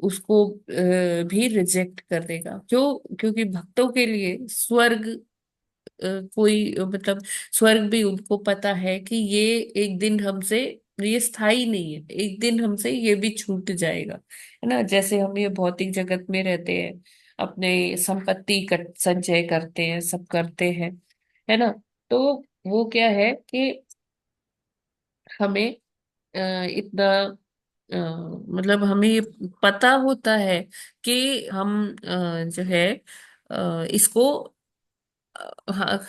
उसको भी रिजेक्ट कर देगा। क्यों? क्योंकि भक्तों के लिए स्वर्ग कोई मतलब स्वर्ग भी उनको पता है कि ये एक दिन हमसे, ये स्थायी नहीं है, एक दिन हमसे ये भी छूट जाएगा, है ना। जैसे हम ये भौतिक जगत में रहते हैं, अपने संपत्ति संचय करते हैं, सब करते हैं, है ना। तो वो क्या है कि हमें इतना मतलब हमें ये पता होता है कि हम जो है इसको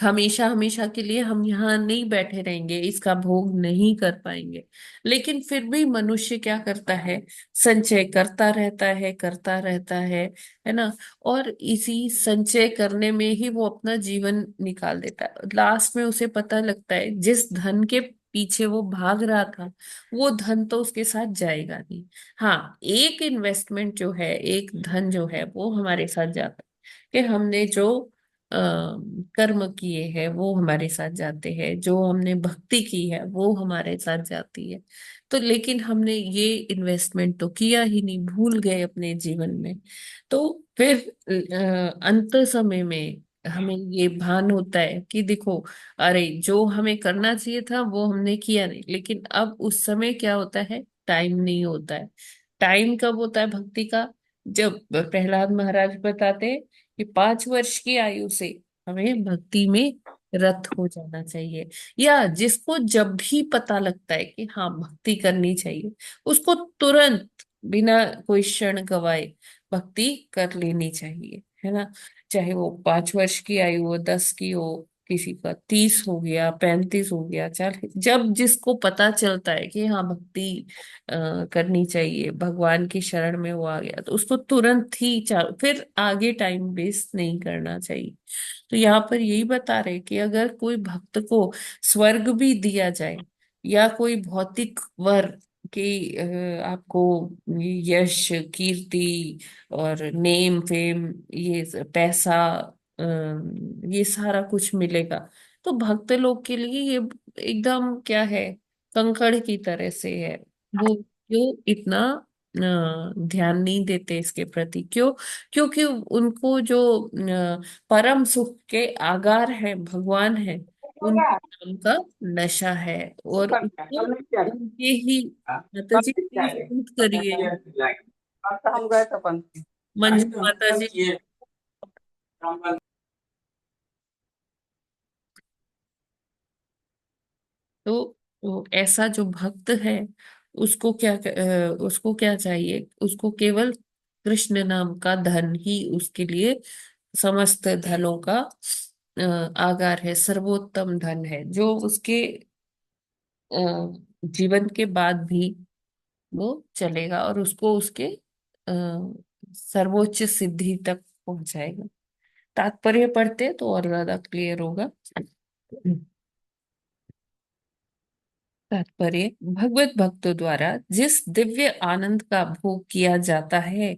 हमेशा हमेशा के लिए हम यहाँ नहीं बैठे रहेंगे, इसका भोग नहीं कर पाएंगे। लेकिन फिर भी मनुष्य क्या करता है, संचय करता रहता है, करता रहता है ना। और इसी संचय करने में ही वो अपना जीवन निकाल देता है। लास्ट में उसे पता लगता है जिस धन के पीछे वो भाग रहा था वो धन तो उसके साथ जाएगा नहीं। हाँ, एक इन्वेस्टमेंट जो है, एक धन जो है वो हमारे साथ जाता है कि हमने जो अ, कर्म किए हैं वो हमारे साथ जाते हैं, जो हमने भक्ति की है वो हमारे साथ जाती है। तो लेकिन हमने ये इन्वेस्टमेंट तो किया ही नहीं, भूल गए अपने जीवन में। तो फिर अंत समय में हमें ये भान होता है कि देखो, अरे जो हमें करना चाहिए था वो हमने किया नहीं। लेकिन अब उस समय क्या होता है, टाइम नहीं होता है। टाइम कब होता है भक्ति का? जब प्रहलाद महाराज बताते हैं कि 5 वर्ष की आयु से हमें भक्ति में रत हो जाना चाहिए। या जिसको जब भी पता लगता है कि हाँ भक्ति करनी चाहिए, उसको तुरंत बिना कोई क्षण गवाए भक्ति कर लेनी चाहिए, है ना। चाहे वो 5 वर्ष की आयु हो, 10 की हो, किसी का 30 हो गया, 35 हो गया, 40, जब जिसको पता चलता है कि हाँ भक्ति करनी चाहिए, भगवान की शरण में वो आ गया, तो उसको तुरंत ही फिर आगे टाइम वेस्ट नहीं करना चाहिए। तो यहाँ पर यही बता रहे कि अगर कोई भक्त को स्वर्ग भी दिया जाए या कोई भौतिक वर कि आपको यश, कीर्ति और नेम फेम, ये पैसा, ये सारा कुछ मिलेगा, तो भक्त लोग के लिए ये एकदम क्या है, कंकड़ की तरह से है। वो क्यों इतना ध्यान नहीं देते इसके प्रति? क्यों? क्योंकि उनको जो परम सुख के आगार है भगवान है, उनके नाम का नशा है। और उसको उनके ही, माता जी प्लीज म्यूट करिए। हम गए तो अपन मंजू माता जी, तो ऐसा जो भक्त है उसको क्या चाहिए? उसको केवल कृष्ण नाम का धन ही उसके लिए समस्त धनों का आगार है, सर्वोत्तम धन है, जो उसके अ, जीवन के बाद भी वो चलेगा और उसको उसके सर्वोच्च सिद्धि तक पहुंचाएगा। तात्पर्य पढ़ते तो और ज्यादा क्लियर होगा। तात्पर्य, भगवत भक्तों द्वारा जिस दिव्य आनंद का भोग किया जाता है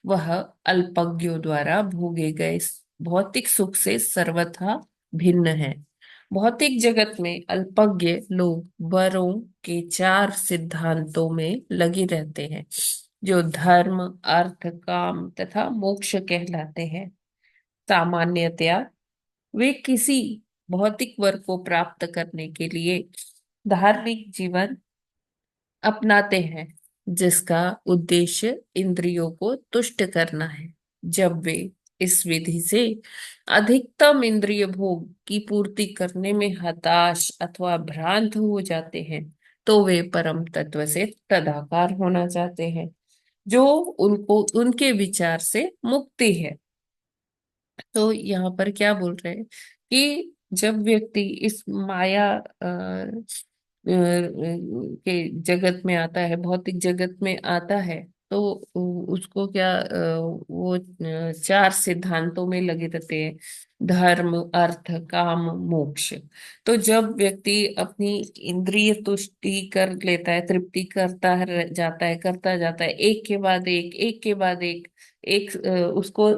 वह अल्पज्ञों द्वारा भोगे गए भौतिक सुख से सर्वथा भिन्न है। भौतिक जगत में अल्पज्ञ लोग वरों के 4 सिद्धांतों में लगे रहते हैं, जो धर्म, अर्थ, काम तथा मोक्ष कहलाते हैं। सामान्यतया वे किसी भौतिक वर को प्राप्त करने के लिए धार्मिक जीवन अपनाते हैं, जिसका उद्देश्य इंद्रियों को तुष्ट करना है। जब वे इस विधि से अधिकतम इंद्रिय भोग की पूर्ति करने में हताश अथवा भ्रांत हो जाते हैं, तो वे परम तत्व से तदाकार होना चाहते हैं, जो उनको उनके विचार से मुक्ति है। तो यहाँ पर क्या बोल रहे हैं कि जब व्यक्ति इस माया के जगत में आता है, भौतिक जगत में आता है, तो उसको क्या वो 4 सिद्धांतों में लगे रहते हैं, धर्म, अर्थ, काम, मोक्ष। तो जब व्यक्ति अपनी इंद्रिय तुष्टि कर लेता है, तृप्ति जाता है, करता जाता है, एक के बाद एक के बाद एक उसको,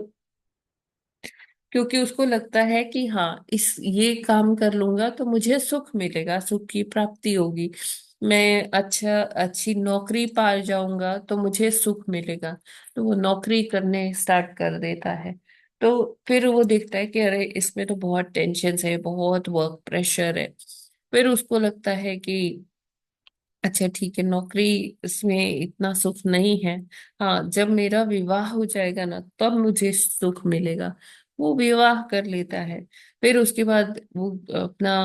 क्योंकि उसको लगता है कि हाँ इस ये काम कर लूंगा तो मुझे सुख मिलेगा, सुख की प्राप्ति होगी, मैं अच्छी नौकरी पा जाऊंगा तो मुझे सुख मिलेगा। तो वो नौकरी करने स्टार्ट कर देता है। तो फिर वो देखता है कि अरे इसमें तो बहुत टेंशन है, बहुत वर्क प्रेशर है। फिर उसको लगता है कि अच्छा ठीक है, नौकरी इसमें इतना सुख नहीं है, हाँ जब मेरा विवाह हो जाएगा ना तब मुझे सुख मिलेगा। वो विवाह कर लेता है। फिर उसके बाद वो अपना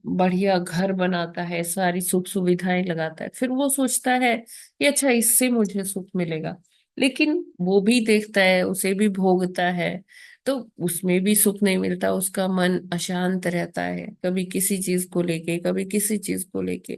बढ़िया घर बनाता है, सारी सुख सुविधाएं लगाता है, फिर वो सोचता है कि अच्छा इससे मुझे सुख मिलेगा। लेकिन वो भी देखता है, उसे भी भोगता है, तो उसमें भी सुख नहीं मिलता, उसका मन अशांत रहता है, कभी किसी चीज को लेके, कभी किसी चीज को लेके।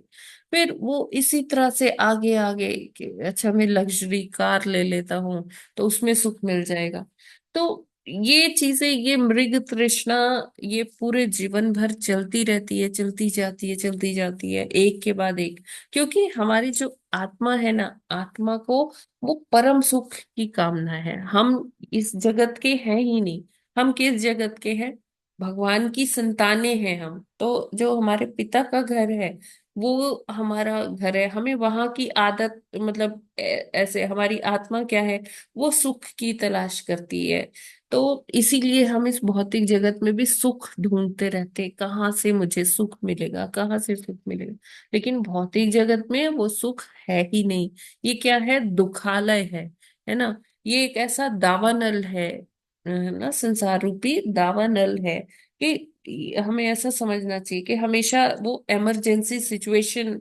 फिर वो इसी तरह से आगे आगे कि अच्छा मैं लग्जरी कार ले लेता हूँ तो उसमें सुख मिल जाएगा। तो ये चीजें, ये मृग तृष्णा, ये पूरे जीवन भर चलती रहती है, चलती जाती है, चलती जाती है, एक के बाद एक। क्योंकि हमारी जो आत्मा है ना, आत्मा को वो परम सुख की कामना है। हम इस जगत के हैं ही नहीं। हम किस जगत के हैं? भगवान की संतानें हैं हम तो। जो हमारे पिता का घर है वो हमारा घर है। हमें वहां की आदत मतलब ऐसे हमारी आत्मा क्या है, वो सुख की तलाश करती है। तो इसीलिए हम इस भौतिक जगत में भी सुख ढूंढते रहते हैं, कहाँ से मुझे सुख मिलेगा, कहाँ से सुख मिलेगा। लेकिन भौतिक जगत में वो सुख है ही नहीं। ये क्या है? दुखालय है ना। ये एक ऐसा दावानल है ना, संसार रूपी दावानल है कि हमें ऐसा समझना चाहिए कि हमेशा वो इमरजेंसी सिचुएशन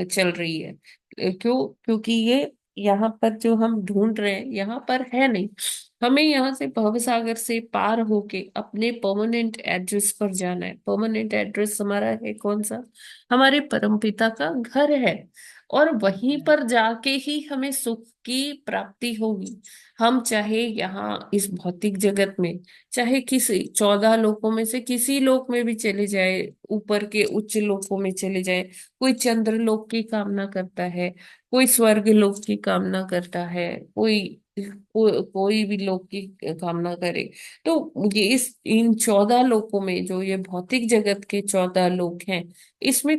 चल रही है। क्यों? क्योंकि ये यहाँ पर जो हम ढूंढ रहे हैं यहाँ पर है नहीं। हमें यहाँ से भवसागर से पार होके अपने परमानेंट एड्रेस पर जाना है। परमानेंट एड्रेस हमारा है कौन सा? हमारे परमपिता का घर है। और वहीं पर जाके ही हमें सुख की प्राप्ति होगी। हम चाहे यहाँ इस भौतिक जगत में, चाहे किसी 14 लोकों में से किसी लोक में भी चले जाए, ऊपर के उच्च लोकों में चले जाए, कोई चंद्रलोक की कामना करता है, कोई स्वर्ग लोक की कामना करता है, कोई भी लोक की कामना करे, तो ये इस इन 14 लोकों में जो ये भौतिक जगत के 14 लोक हैं, इसमें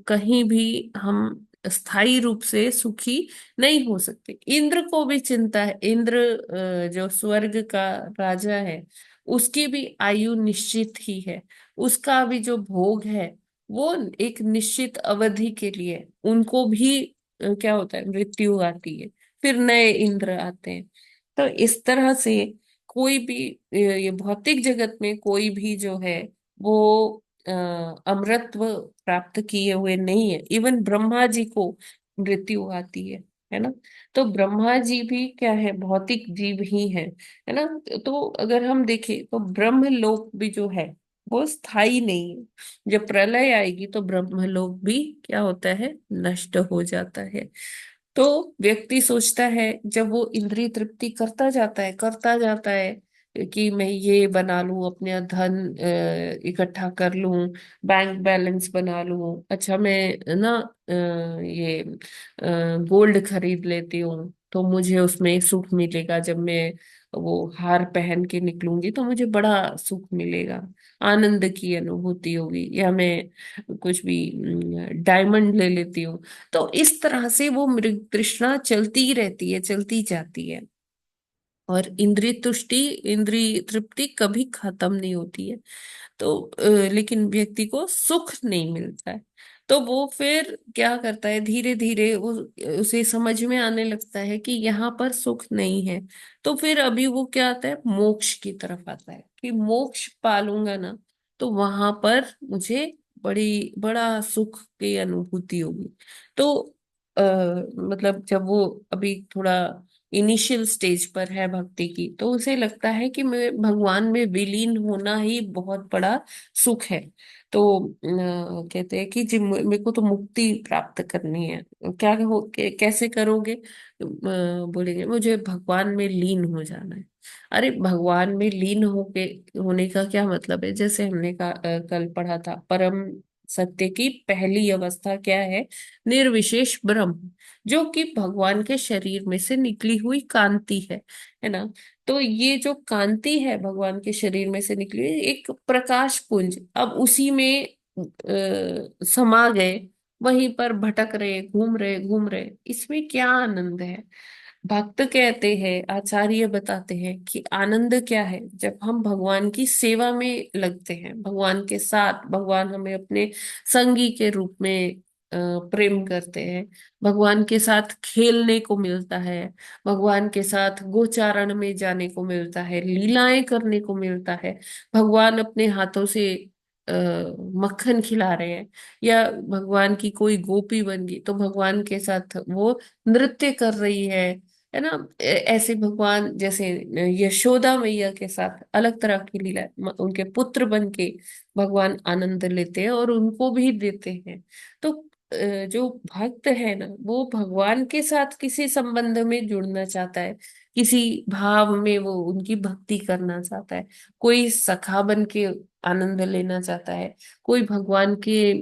कहीं भी हम स्थायी रूप से सुखी नहीं हो सकते। इंद्र को भी चिंता है। इंद्र जो स्वर्ग का राजा है, उसकी भी आयु निश्चित ही है। उसका भी जो भोग है वो एक निश्चित अवधि के लिए। उनको भी क्या होता है? मृत्यु आती है, फिर नए इंद्र आते हैं। तो इस तरह से कोई भी ये भौतिक जगत में कोई भी जो है वो अमरत्व प्राप्त किए हुए नहीं है। इवन ब्रह्मा जी को मृत्यु आती है ना। तो ब्रह्मा जी भी क्या है? भौतिक जीव ही है ना। तो अगर हम देखें तो ब्रह्मलोक भी जो है वो स्थायी नहीं है। जब प्रलय आएगी तो ब्रह्मलोक भी क्या होता है? नष्ट हो जाता है। तो व्यक्ति सोचता है, जब वो इंद्रिय तृप्ति करता जाता है कि मैं ये बना लूं, अपने धन इकट्ठा कर लूं, बैंक बैलेंस बना लूं, अच्छा मैं ना ये गोल्ड खरीद लेती हूँ तो मुझे उसमें सुख मिलेगा। जब मैं वो हार पहन के निकलूंगी तो मुझे बड़ा सुख मिलेगा, आनंद की अनुभूति होगी। या मैं कुछ भी डायमंड ले लेती हूँ। तो इस तरह से वो मृग तृष्णा चलती रहती है, चलती जाती है। और इंद्रिय तुष्टि, इंद्रिय तृप्ति कभी खत्म नहीं होती है। तो लेकिन व्यक्ति को सुख नहीं मिलता है। तो वो फिर क्या करता है? धीरे धीरे वो उसे समझ में आने लगता है कि यहाँ पर सुख नहीं है। तो फिर अभी वो क्या आता है? मोक्ष की तरफ आता है कि मोक्ष पालूंगा ना तो वहां पर मुझे बड़ा सुख की अनुभूति होगी। तो आ, मतलब जब वो अभी थोड़ा इनिशियल स्टेज पर है भक्ति की, तो उसे लगता है कि मैं भगवान में विलीन होना ही बहुत बड़ा सुख है। तो कहते हैं कि जी मेरे को तो मुक्ति प्राप्त करनी है। क्या हो कैसे करोगे? बोलेंगे मुझे भगवान में लीन हो जाना है। अरे भगवान में लीन होने का क्या मतलब है? जैसे हमने कल पढ़ा था, परम सत्य की पहली अवस्था क्या है? निर्विशेष ब्रह्म, जो कि भगवान के शरीर में से निकली हुई कांति है ना। तो ये जो कांति है भगवान के शरीर में से निकली हुई, एक प्रकाश पुंज, अब उसी में समा गए, वहीं पर भटक रहे, घूम रहे, इसमें क्या आनंद है? भक्त कहते हैं, आचार्य बताते हैं कि आनंद क्या है? जब हम भगवान की सेवा में लगते हैं, भगवान के साथ, भगवान हमें अपने संगी के रूप में प्रेम करते हैं, भगवान के साथ खेलने को मिलता है, भगवान के साथ गोचारण में जाने को मिलता है, लीलाएं करने को मिलता है, भगवान अपने हाथों से आ, मक्खन खिला रहे हैं, या भगवान की कोई गोपी बन गई तो भगवान के साथ वो नृत्य कर रही है ना। ऐसे भगवान जैसे यशोदा मैया के साथ अलग तरह की लीला, उनके पुत्र बन के भगवान आनंद लेते हैं और उनको भी देते हैं। तो जो भक्त है ना, वो भगवान के साथ किसी संबंध में जुड़ना चाहता है, किसी भाव में वो उनकी भक्ति करना चाहता है। कोई सखा बन के आनंद लेना चाहता है, कोई भगवान के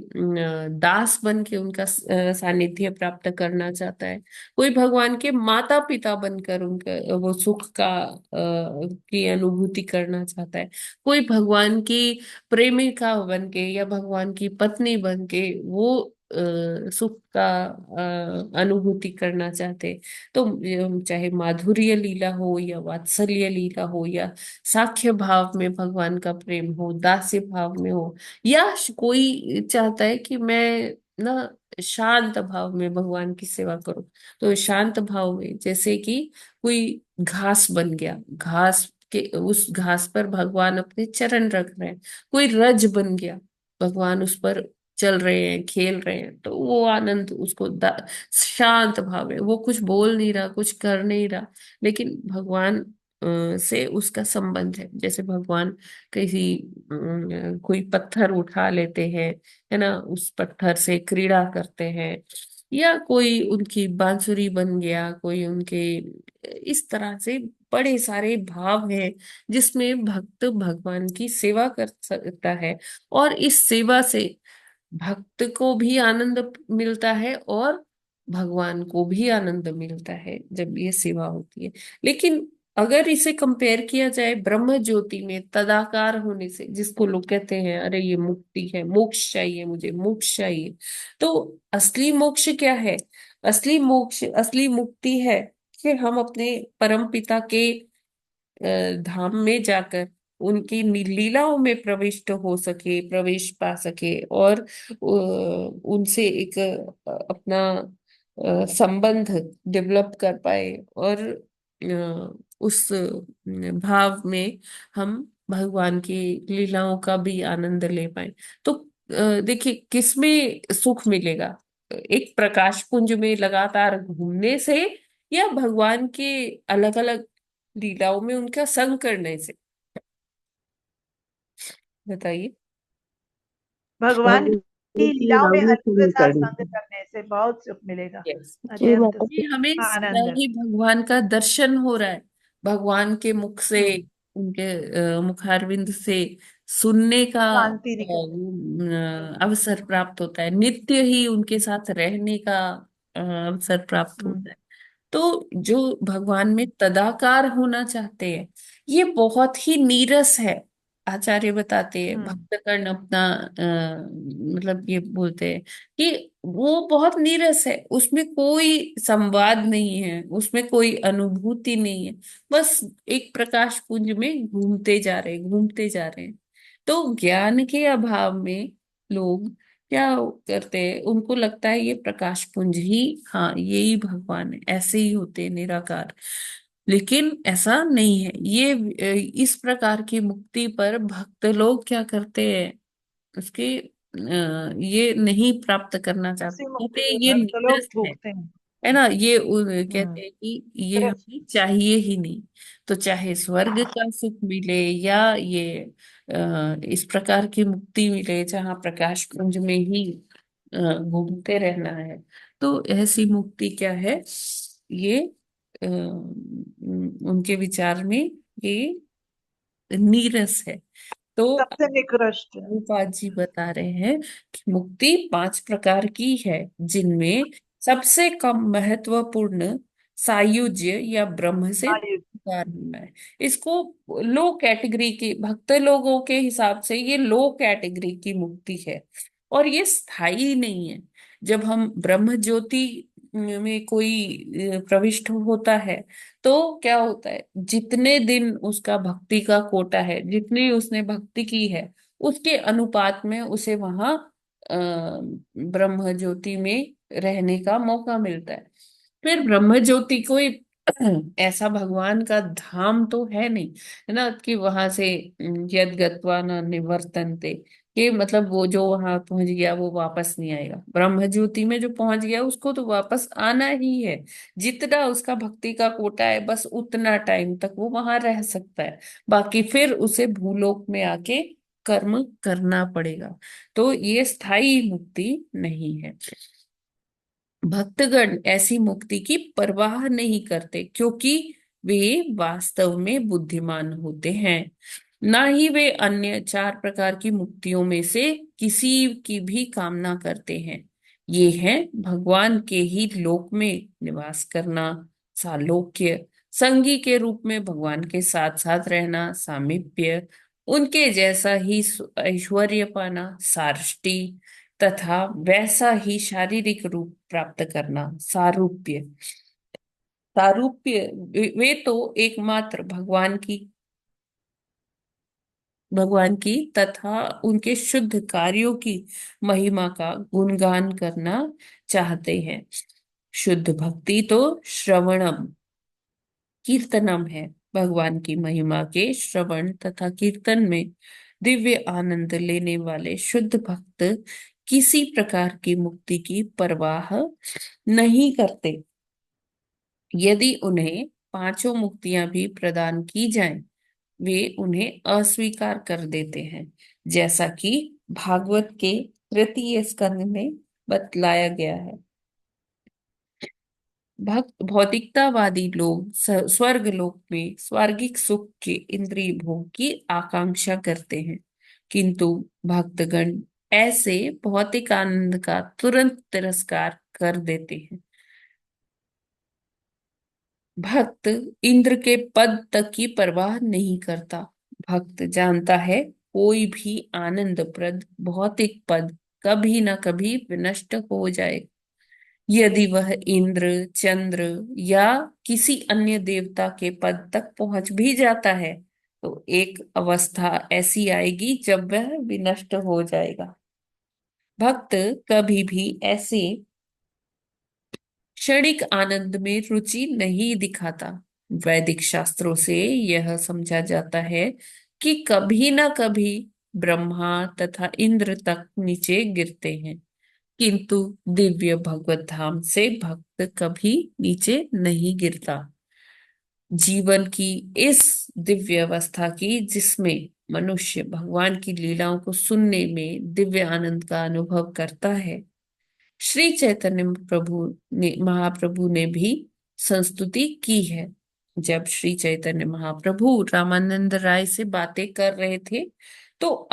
दास बन के उनका सानिध्य प्राप्त करना चाहता है, कोई भगवान के माता पिता बनकर उनका वो सुख का की अनुभूति करना चाहता है, कोई भगवान की प्रेमिका बन के या भगवान की पत्नी बन के वो सुख का अनुभूति करना चाहते। तो चाहे माधुर्य लीला हो या वात्सल्य लीला हो या साख्य भाव में भगवान का प्रेम हो, दास्य भाव में हो, या कोई चाहता है कि मैं ना शांत भाव में भगवान की सेवा करूं। तो शांत भाव में जैसे कि कोई घास बन गया, घास के उस घास पर भगवान अपने चरण रख रहे हैं, कोई रज बन गया, भगवान उस पर चल रहे हैं, खेल रहे हैं, तो वो आनंद उसको शांत भाव है, वो कुछ बोल नहीं रहा, कुछ कर नहीं रहा, लेकिन भगवान से उसका संबंध है। जैसे भगवान किसी कोई पत्थर उठा लेते हैं, है ना, उस पत्थर से क्रीड़ा करते हैं, या कोई उनकी बांसुरी बन गया, कोई उनके इस तरह से बड़े सारे भाव हैं जिसमें भक्त भगवान की सेवा कर सकता है। और इस सेवा से भक्त को भी आनंद मिलता है और भगवान को भी आनंद मिलता है जब ये सेवा होती है। लेकिन अगर इसे कंपेयर किया जाए ब्रह्म ज्योति में तदाकार होने से, जिसको लोग कहते हैं अरे ये मुक्ति है, मोक्ष चाहिए, मुझे मोक्ष चाहिए, तो असली मोक्ष क्या है? असली मोक्ष, असली मुक्ति है कि हम अपने परम पिता के धाम में जाकर उनकी लीलाओं में प्रविष्ट हो सके, प्रवेश पा सके, और उनसे एक अपना संबंध डेवलप कर पाए, और उस भाव में हम भगवान की लीलाओं का भी आनंद ले पाए। तो देखिए किसमें सुख मिलेगा, एक प्रकाश पुंज में लगातार घूमने से, या भगवान के अलग अलग लीलाओं में उनका संग करने से? बताइए। भगवान भगवान की की लीलाओं में लीलाओं में उनके संग साथ करने संग से। करने से बहुत सुख मिलेगा, यस, जी अत्यंत माता जी। हमें सदा आनंद। ही भगवान का दर्शन हो रहा है, भगवान के मुख से, हम्म, उनके मुखारविंद से सुनने का शांति निकल। अवसर प्राप्त होता है, नित्य ही उनके साथ रहने का अवसर प्राप्त हम्म, होता है। तो जो भगवान में तदाकार होना चाहते हैं, ये बहुत ही नीरस है। आचार्य बताते हैं, हम्म, भक्तगण अपना मतलब ये बोलते हैं कि वो बहुत नीरस है, उसमें कोई संवाद नहीं है, उसमें कोई अनुभूति नहीं है, बस एक प्रकाश पुंज में घूमते जा रहे हैं, घूमते जा रहे हैं। तो ज्ञान के अभाव में लोग क्या करते हैं, उनको लगता है ये प्रकाश पुंज ही, हाँ यही भगवान है, ऐसे ही होते हैं निराकार। लेकिन ऐसा नहीं है। ये इस प्रकार की मुक्ति पर भक्त लोग क्या करते हैं, उसके ये नहीं प्राप्त करना चाहते, उसी कहते मुक्ति हैं में ये भक्त लोग नीरस भूखते हैं। है ना, ये हम्म, कहते हैं कि ये सिर्फ हमें चाहिए ही नहीं। तो चाहे स्वर्ग का सुख मिले या ये इस प्रकार की मुक्ति मिले जहाँ प्रकाश पुंज में ही घूमते रहना है, तो ऐसी मुक्ति क्या है, ये उनके विचार में ये नीरस है। तो सबसे निकृष्ट। प्रभुपाद जी बता रहे हैं कि मुक्ति 5 प्रकार की है, जिनमें सबसे कम महत्वपूर्ण सायुज्य या ब्रह्म से आयु। तदाकार होना है। इसको लो कैटेगरी की, भक्त लोगों के हिसाब से ये लो कैटेगरी की मुक्ति है, और ये स्थायी नहीं है। जब हम ब्रह्म ज्योति में कोई प्रविष्ट होता है, तो क्या होता है, जितने दिन उसका भक्ति का कोटा है, जितनी उसने भक्ति की है, उसके अनुपात में उसे वहां ब्रह्म ज्योति में रहने का मौका मिलता है। फिर ब्रह्म ज्योति कोई ऐसा भगवान का धाम तो है नहीं, है ना, कि वहां से यद गत्वा न निवर्तन्ते, कि मतलब वो जो वहां पहुंच गया वो वापस नहीं आएगा। ब्रह्म ज्योति में जो पहुंच गया उसको तो वापस आना ही है। जितना उसका भक्ति का कोटा है बस उतना टाइम तक वो वहां रह सकता है, बाकी फिर उसे भूलोक में आके कर्म करना पड़ेगा। तो ये स्थायी मुक्ति नहीं है। भक्तगण ऐसी मुक्ति की परवाह नहीं करते, क्योंकि वे वास्तव में बुद्धिमान होते हैं। ना ही वे अन्य चार प्रकार की मुक्तियों में से किसी की भी कामना करते हैं। ये हैं भगवान के ही लोक में निवास करना, सालोक्य, संगी के रूप में भगवान के साथ साथ रहना, सामीप्य, उनके जैसा ही ऐश्वर्य पाना, सार्ष्टी, तथा वैसा ही शारीरिक रूप प्राप्त करना, सारूप्य। सारूप्य वे तो एकमात्र भगवान की तथा उनके शुद्ध कार्यों की महिमा का गुणगान करना चाहते हैं। शुद्ध भक्ति तो श्रवणम, कीर्तनम है। भगवान की महिमा के श्रवण तथा कीर्तन में दिव्य आनंद लेने वाले शुद्ध भक्त किसी प्रकार की मुक्ति की परवाह नहीं करते। यदि उन्हें पांचों मुक्तियां भी प्रदान की जाएं, वे उन्हें अस्वीकार कर देते हैं, जैसा कि भागवत के तृतीय स्कंद में बतलाया गया है। भक्त भौतिकतावादी लोग स्वर्ग लोक में स्वर्गिक सुख के इंद्रिय भोग की आकांक्षा करते हैं, किंतु भक्तगण ऐसे भौतिक आनंद का तुरंत तिरस्कार कर देते हैं। भक्त इंद्र के पद तक की परवाह नहीं करता। भक्त जानता है कोई भी आनंदप्रद भौतिक पद कभी न कभी विनष्ट हो जाएगा। यदि वह इंद्र, चंद्र या किसी अन्य देवता के पद तक पहुंच भी जाता है, तो एक अवस्था ऐसी आएगी जब वह विनष्ट हो जाएगा। भक्त कभी भी ऐसे क्षणिक आनंद में रुचि नहीं दिखाता। वैदिक शास्त्रों से यह समझा जाता है कि कभी ना कभी ब्रह्मा तथा इंद्र तक नीचे गिरते हैं, किंतु दिव्य भगवत धाम से भक्त कभी नीचे नहीं गिरता। जीवन की इस दिव्य अवस्था की, जिसमें मनुष्य भगवान की लीलाओं को सुनने में दिव्य आनंद का अनुभव करता है, श्री चैतन्य महाप्रभु ने भी संस्तुति की है। जब श्री चैतन्य महाप्रभु रामानंद राय से बातें कर रहे थे, तो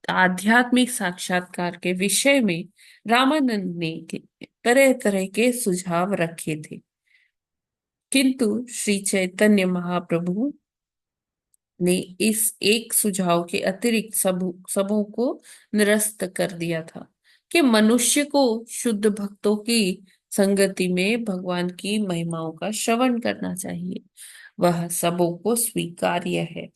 आध्यात्मिक साक्षात्कार के विषय में रामानंद ने तरह तरह के सुझाव रखे थे, किंतु श्री चैतन्य महाप्रभु ने इस एक सुझाव के अतिरिक्त सबों को निरस्त कर दिया था कि मनुष्य को शुद्ध भक्तों की संगति में भगवान की महिमाओं का श्रवण करना चाहिए। वह सबों को स्वीकार्य है।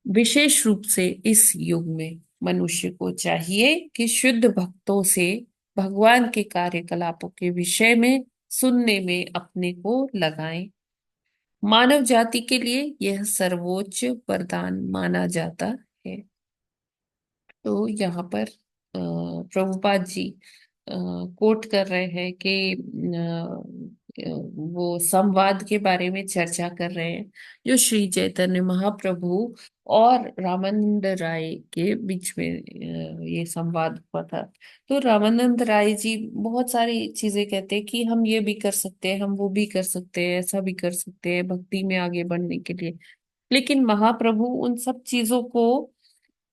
विशेष रूप से इस युग में मनुष्य को चाहिए कि शुद्ध भक्तों से भगवान के कार्यकलापों के विषय में सुनने में अपने को लगाएं। मानव जाति के लिए यह सर्वोच्च वरदान माना जाता है। तो यहाँ पर प्रभुपाद जी कोट कर रहे हैं कि वो संवाद के बारे में चर्चा कर रहे हैं जो श्री चैतन्य महाप्रभु और रामानंद राय के बीच में ये संवाद हुआ था। तो रामानंद राय जी बहुत सारी चीजें कहते हैं कि हम ये भी कर सकते हैं, हम वो भी कर सकते हैं, ऐसा भी कर सकते हैं भक्ति में आगे बढ़ने के लिए। लेकिन महाप्रभु उन सब चीजों को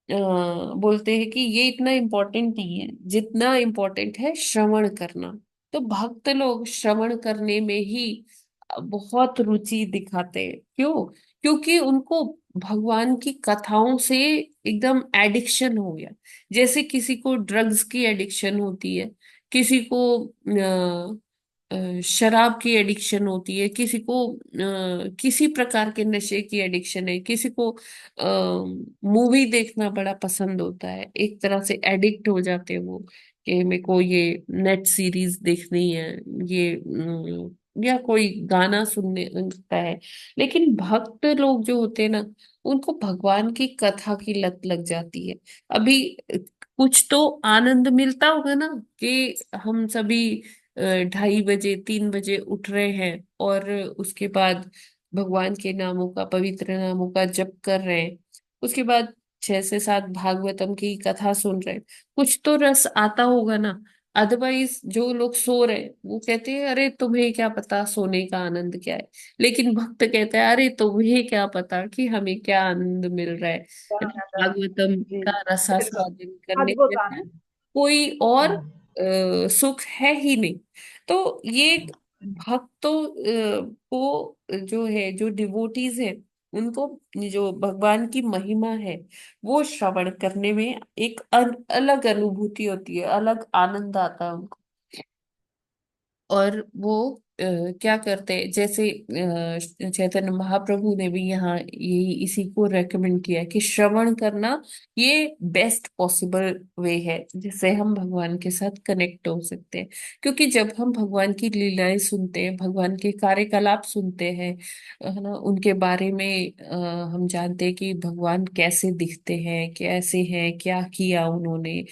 बोलते हैं कि ये इतना इम्पोर्टेंट नहीं है जितना इम्पोर्टेंट है श्रवण करना। तो भक्त लोग श्रवण करने में ही बहुत रुचि दिखाते हैं। क्यों? क्योंकि उनको भगवान की कथाओं से एकदम एडिक्शन हो गया। जैसे किसी को ड्रग्स की एडिक्शन होती है, किसी को शराब की एडिक्शन होती है, किसी को किसी प्रकार के नशे की एडिक्शन है, किसी को मूवी देखना बड़ा पसंद होता है, एक तरह से एडिक्ट हो जाते हैं वो कि मेरे को ये नेट सीरीज देखनी है, ये या कोई गाना सुनने का है। लेकिन भक्त लोग जो होते हैं ना, उनको भगवान की कथा की लत लग जाती है। अभी कुछ तो आनंद मिलता होगा ना कि हम सभी 2:30 बजे 3 बजे उठ रहे हैं और उसके बाद भगवान के नामों का, पवित्र नामों का जप कर रहे हैं, उसके बाद 6 से 7 भागवतम की कथा सुन रहे हैं। कुछ तो रस आता होगा ना। अदरवाइज जो लोग सो रहे हैं वो कहते हैं अरे तुम्हें क्या पता सोने का आनंद क्या है। लेकिन भक्त कहता है अरे तुम्हें क्या पता कि हमें क्या आनंद मिल रहा है। भागवतम जी का बिल्कुल, रसास्वादन करने अद्भुत जैसा आनंद। कोई और हम्म, सुख है ही नहीं। तो ये भक्तों को जो है, जो डिवोटीज है, उनको जो भगवान की महिमा है वो श्रवण करने में एक अलग अनुभूति होती है, अलग आनंद आता है उनको। और वो क्या करते हैं, जैसे चैतन्य महाप्रभु ने भी यहाँ यही इसी को रेकमेंड किया है कि श्रवण करना ये बेस्ट पॉसिबल वे है जिससे हम भगवान के साथ कनेक्ट हो सकते हैं। क्योंकि जब हम भगवान की लीलाएं सुनते हैं, भगवान के कार्यकलाप सुनते हैं, है ना, उनके बारे में हम जानते हैं कि भगवान कैसे दिखते हैं, कैसे हैं, क्या किया उन्होंने,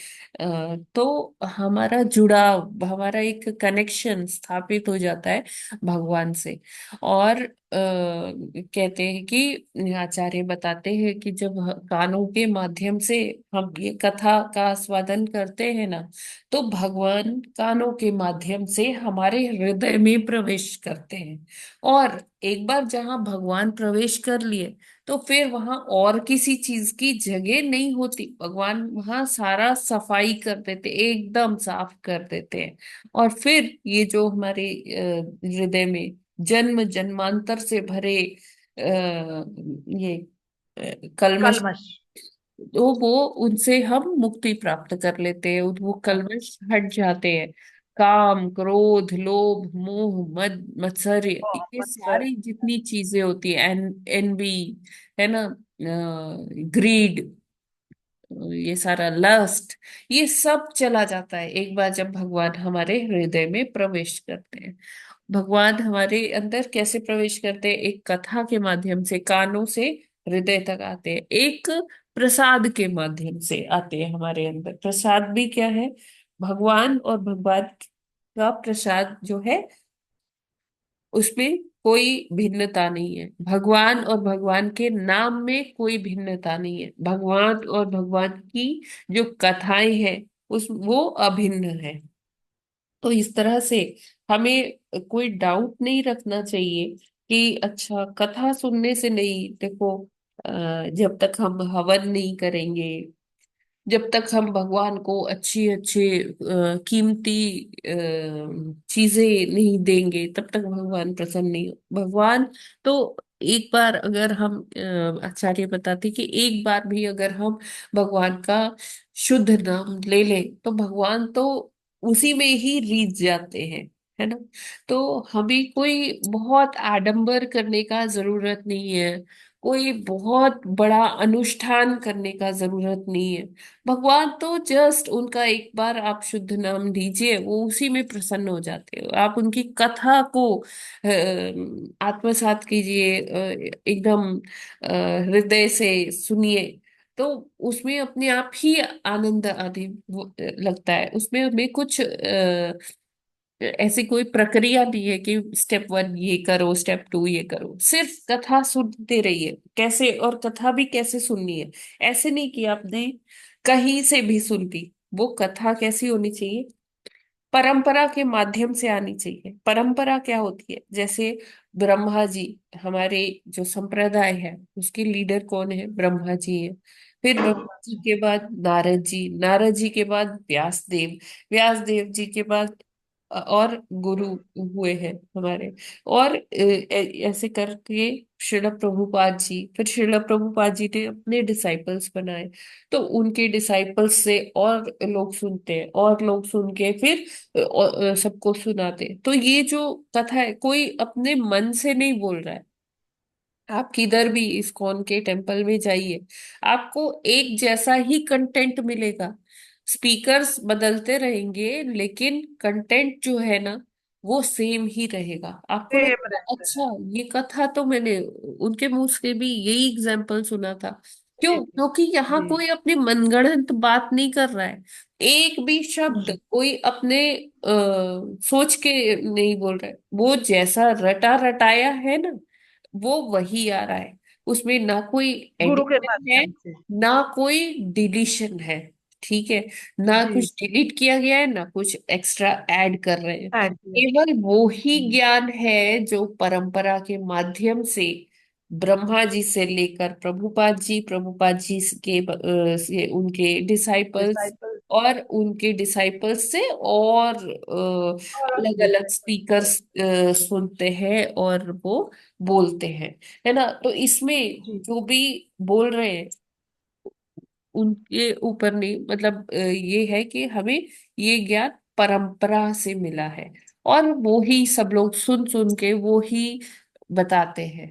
तो हमारा जुड़ाव, हमारा एक कनेक्शन स्थापित हो जाता है भगवान से। और कहते हैं कि आचार्य बताते हैं कि जब कानों के माध्यम से हम ये कथा का आस्वादन करते हैं ना, तो भगवान कानों के माध्यम से हमारे हृदय में प्रवेश करते हैं। और एक बार जहां भगवान प्रवेश कर लिए तो फिर वहां और किसी चीज की जगह नहीं होती। भगवान वहां सारा सफाई कर देते, एकदम साफ कर देते हैं। और फिर ये जो हमारे हृदय में जन्म जन्मांतर से भरे ये कल्मश, कलमश। तो वो उनसे हम मुक्ति प्राप्त कर लेते हैं, वो हाँ, कल्मश हट जाते हैं। काम, क्रोध, लोभ, मोह, मद, मत्सर्य, ये मत्सर। सारी जितनी चीजें होती है, एनवी, है ना, ग्रीड, ये सारा लस्ट, ये सब चला जाता है एक बार जब भगवान हमारे हृदय में प्रवेश करते हैं। भगवान हमारे अंदर कैसे प्रवेश करते हैं? एक कथा के माध्यम से, कानों से हृदय तक आते हैं। एक प्रसाद के माध्यम से आते हैं हमारे अंदर। प्रसाद भी क्या है? भगवान और भगवान का प्रसाद जो है उसमें कोई भिन्नता नहीं है। भगवान और भगवान के नाम में कोई भिन्नता नहीं है। भगवान और भगवान की जो कथाएं हैं उस वो अभिन्न है। तो इस तरह से हमें कोई डाउट नहीं रखना चाहिए कि अच्छा कथा सुनने से नहीं, देखो जब तक हम हवन नहीं करेंगे, जब तक हम भगवान को अच्छी अच्छी कीमती चीजें नहीं देंगे, तब तक भगवान प्रसन्न नहीं हो। भगवान तो एक बार अगर हम आचार्य बताते कि एक बार भी अगर हम भगवान का शुद्ध नाम ले लें तो भगवान तो उसी में ही रीझ जाते हैं, है ना। तो हमें कोई बहुत आडंबर करने का जरूरत नहीं है, कोई बहुत बड़ा अनुष्ठान करने का जरूरत नहीं है। भगवान तो जस्ट उनका एक बार आप शुद्ध नाम लीजिए, वो उसी में प्रसन्न हो जाते हो। आप उनकी कथा को आत्मसात कीजिए, एकदम हृदय से सुनिए, तो उसमें अपने आप ही आनंद आदि लगता है। उसमें हमें कुछ ऐसी कोई प्रक्रिया नहीं है कि स्टेप 1 ये करो, स्टेप 2 ये करो। सिर्फ कथा सुनते रहिए। कैसे? और कथा भी कैसे सुननी है? ऐसे नहीं कि आपने कहीं से भी सुन ली। वो कथा कैसी होनी चाहिए? परंपरा के माध्यम से आनी चाहिए। परंपरा क्या होती है? जैसे ब्रह्मा जी, हमारे जो संप्रदाय है उसके लीडर कौन है? ब्रह्मा जी है। फिर ब्रह्मा जी के बाद नारद जी, नारद जी के बाद व्यास देव, व्यास देव जी के बाद और गुरु हुए हैं हमारे। और ऐसे करके श्रील प्रभुपाद जी, फिर श्रील प्रभुपाद जी ने अपने डिसाइपल्स बनाए, तो उनके डिसाइपल्स से और लोग सुनते हैं, और लोग सुन के फिर सबको सुनाते हैं। तो ये जो कथा है, कोई अपने मन से नहीं बोल रहा है। आप किधर भी इस्कॉन के टेम्पल में जाइए, आपको एक जैसा ही कंटेंट मिलेगा। स्पीकर्स बदलते रहेंगे, लेकिन कंटेंट जो है ना, वो सेम ही रहेगा। आपको सेम लगेगा रहता है। अच्छा, ये कथा तो मैंने उनके मुंह से भी यही एग्जाम्पल सुना था। क्यों? जी क्योंकि यहाँ जी कोई अपनी मनगढ़ंत बात नहीं कर रहा है। एक भी शब्द कोई अपने सोच के नहीं बोल रहा है। वो जैसा रटा रटाया है ना, वो वही आ रहा है। उसमें ना कोई गुरु के एडिशन है, माध्यम से। ना कोई डिलीशन है। ठीक है? ना जी कुछ डिलीट किया गया है, ना कुछ एक्स्ट्रा ऐड कर रहे हैं। ऐड किया। केवल वो ही जी ज्ञान है जो परंपरा के माध्यम से ब्रह्मा जी से लेकर प्रभुपाद जी से उनके डिसाइपल्स, डिसाइपल और उनके डिसाइपल्स से और और अलग अलग डिसाइपल। स्पीकर्स सुनते हैं और वो बोलते हैं। है ना? तो इसमें जी जो भी बोल रहे हैं उनके ऊपर नहीं, मतलब ये है कि हमें ये ज्ञान परंपरा से मिला है, और वो ही सब लोग सुन सुन के वो ही बताते हैं।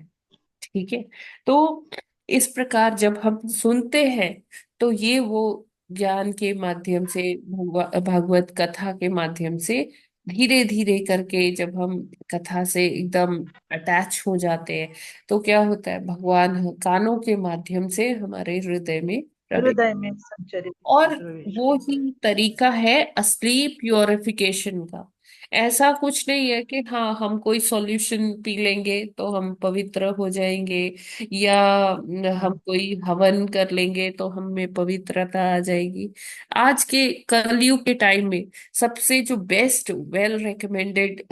ठीक है? तो इस प्रकार जब हम सुनते हैं, तो ये वो ज्ञान के माध्यम से, भागवत कथा के माध्यम से धीरे धीरे करके जब हम कथा से एकदम अटैच हो जाते हैं, तो क्या होता है, भगवान कानों के माध्यम से हमारे हृदय में प्रवेश। हृदय में संचरित और प्रवेश वो करता ही तरीका है असली प्योरिफिकेशन का। ऐसा कुछ नहीं है कि हाँ, हम कोई सॉल्यूशन पी लेंगे तो हम पवित्र हो जाएंगे, या हम है। कोई हवन कर लेंगे तो हम में पवित्रता आ जाएगी। आज के कलयुग के टाइम में सबसे जो बेस्ट वेल रिकमेंडेड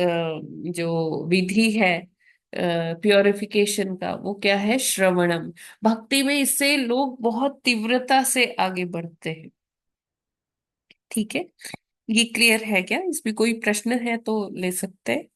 जो विधि है प्योरिफिकेशन का, वो क्या है? श्रवणम। भक्ति में इससे लोग बहुत तीव्रता से आगे बढ़ते हैं। ठीक है? ये क्लियर है क्या? इसमें कोई प्रश्न है तो ले सकते हैं।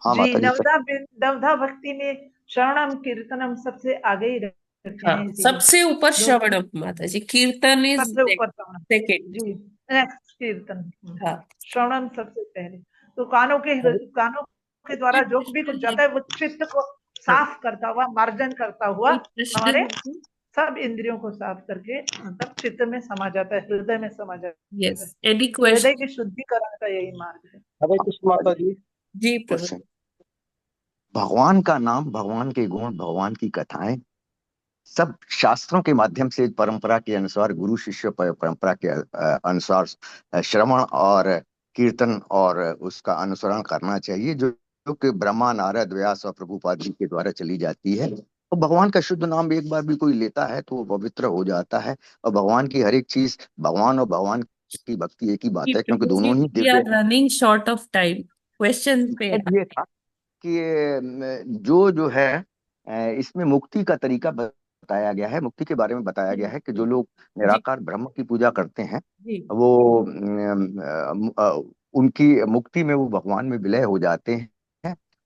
हाँ जी माता जी सब। नवधा भक्ति में श्रवणम कीर्तनम सबसे आगे ही रखे हाँ, हैं जी। सबसे ऊपर लोग श्रवणम माता जी, कीर्तन इज सबसे ऊपर श्रवणम। सेकेंड। जी नेक्स्ट कीर्तन। हाँ। श्रवणम सबसे पहले। तो कानों के द्वारा जो भी कुछ जाता है वो चित्त को हाँ, साफ करता हुआ, मार्जन करता हुआ कोई प्रश्न हमारे है तो? सब इंद्रियों को साफ करके मतलब चित्त में समा जाता है, हृदय में समा जाता यस, है। एनी तो हृदय क्वेश्चन? की शुद्धिकरण का यही मार्ग है। हरे कृष्ण माता जी। जी प्रभु। क्वेश्चन। भगवान का नाम, भगवान के गुण, भगवान की कथाएं सब शास्त्रों के माध्यम से परंपरा के अनुसार, गुरु शिष्य परंपरा के अनुसार श्रवण और कीर्तन और उसका अनुसरण करना चाहिए, जो कि ब्रह्मा, नारद, व्यास और प्रभुपाद जी के द्वारा चली जाती है। तो भगवान का शुद्ध नाम एक बार भी कोई लेता है तो वो पवित्र हो जाता है। और भगवान की हर एक चीज, भगवान और भगवान की भक्ति एक ही जी बात है, क्योंकि प्रभु जी, दोनों ही we are Divya running short of time, question पे। है। ये था कि जो है इसमें मुक्ति का तरीका बताया गया है, मुक्ति के बारे में बताया गया है कि जो लोग जी निराकार ब्रह्म की पूजा करते हैं, जी वो उनकी मुक्ति में वो भगवान में विलय हो जाते हैं।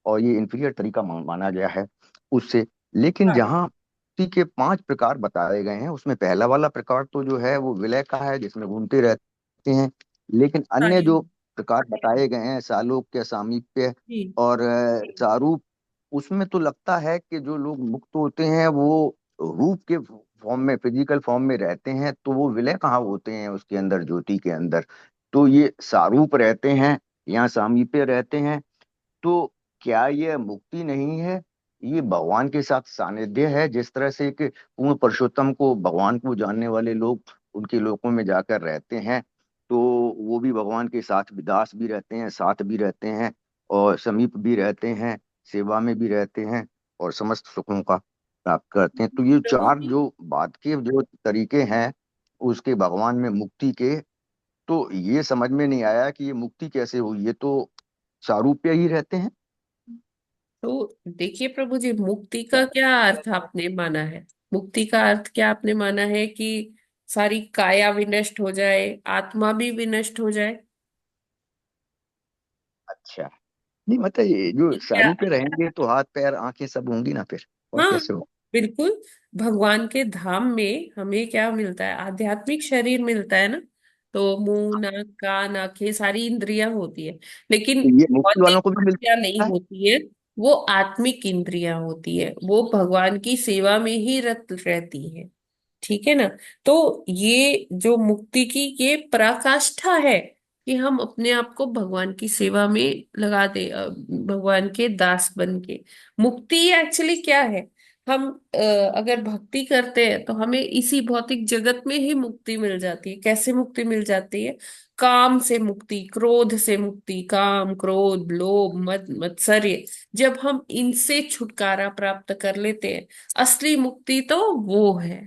और ये इंफीरियर तरीका माना गया है उससे। लेकिन हाँ जहाँ मुक्ति के 5 प्रकार बताए गए हैं, उसमें पहला वाला प्रकार तो जो है वो विलय का है, जिसमें घूमते रहते हैं। लेकिन हाँ अन्य जो जी प्रकार बताए गए हैं, सालोक्य, सामीप्य जी और सारूप, उसमें तो लगता है कि जो लोग मुक्त होते हैं वो रूप के फॉर्म में, फिजिकल फॉर्म में रहते हैं, तो वो विलय कहाँ होते हैं उसके अंदर, ज्योति के अंदर। तो ये सारूप रहते हैं या सामीप्य रहते हैं। तो क्या ये मुक्ति नहीं है? ये भगवान के साथ सानिध्य है। जिस तरह से कि पूर्ण पुरुषोत्तम को, भगवान को जानने वाले लोग उनके लोकों में जाकर रहते हैं, तो वो भी भगवान के साथ दास भी रहते हैं, साथ भी रहते हैं, और समीप भी रहते हैं, सेवा में भी रहते हैं, और समस्त सुखों का प्राप्त करते हैं। तो ये प्रभु 4 जी। जो बात के जो तरीके हैं उसके भगवान में मुक्ति के, तो ये समझ में नहीं आया कि ये मुक्ति कैसे हुई। ये तो सारूप्य ही रहते हैं। तो देखिए प्रभु जी, मुक्ति का क्या अर्थ आपने माना है? मुक्ति का अर्थ क्या आपने माना है कि सारी काया विनष्ट हो जाए, आत्मा भी विनष्ट हो जाए? अच्छा, नहीं मतलब ये जो क्या? शारू पे रहेंगे तो हाथ पैर आंखें सब होंगी ना फिर, और हाँ, कैसे हो? बिल्कुल। भगवान के धाम में हमें क्या मिलता है? आध्यात्मिक शरीर मिलता है ना। तो मुंह, नाक, कान, आंखें, सारी इंद्रियां होती है, लेकिन तो ये मुक्ति भौतिक वालों को भी इंद्रियां नहीं मिलता है? होती है। वो आत्मिक इंद्रियां होती है, वो भगवान की सेवा में ही रत रहती है। ठीक है ना। तो ये जो मुक्ति की ये पराकाष्ठा है कि हम अपने आप को भगवान की सेवा में लगा दे, भगवान के दास बन के। मुक्ति एक्चुअली क्या है? हम अगर भक्ति करते हैं तो हमें इसी भौतिक जगत में ही मुक्ति मिल जाती है। कैसे मुक्ति मिल जाती है? काम से मुक्ति, क्रोध से मुक्ति, काम, क्रोध, लोभ, मद, मत्सर्य, जब हम इनसे छुटकारा प्राप्त कर लेते हैं, असली मुक्ति तो वो है।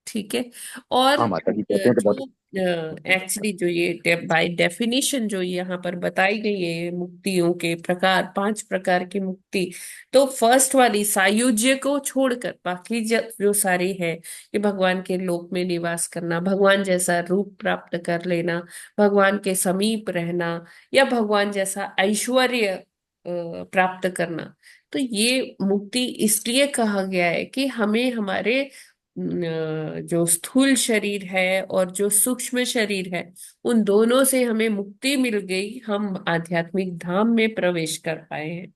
ठीक है। और हाँ माता जी कहते हैं तो बहुत। जो एक्चुअली जो ये बाय डेफिनेशन जो यहाँ पर बताई गई है मुक्तियों के प्रकार, 5 प्रकार की मुक्ति, तो फर्स्ट वाली सायुज्य को छोड़कर बाकी जो सारी है कि भगवान के लोक में निवास करना, भगवान जैसा रूप प्राप्त कर लेना, भगवान के समीप रहना, या भगवान जैसा ऐश्वर्य प्राप्त करना, तो ये मुक्ति इसलिए कहा गया है कि हमें हमारे जो स्थूल शरीर है और जो सूक्ष्म शरीर है, उन दोनों से हमें मुक्ति मिल गई, हम आध्यात्मिक धाम में प्रवेश कर पाए हैं।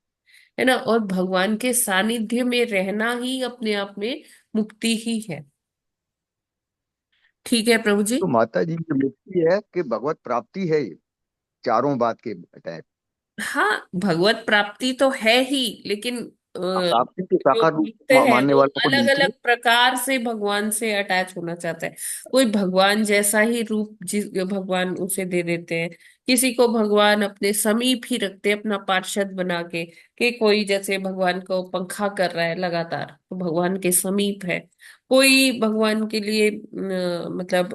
है ना। और भगवान के सानिध्य में रहना ही अपने आप में मुक्ति ही है। ठीक है प्रभु जी। तो माता जी ये मुक्ति है कि भगवत प्राप्ति है ये, चारों बात के टाइप? हाँ, भगवत प्राप्ति तो है ही, लेकिन प्राप्ति के जो साकार रूप भक्त है मानने वो वालों को अलग मिलती है। अलग प्रकार से भगवान से अटैच होना चाहता है। कोई भगवान जैसा ही रूप जिस भगवान उसे दे देते हैं, किसी को भगवान अपने समीप ही रखते हैं, अपना पार्षद बना के, कि कोई जैसे भगवान को पंखा कर रहा है लगातार तो भगवान के समीप है। कोई भगवान के लिए मतलब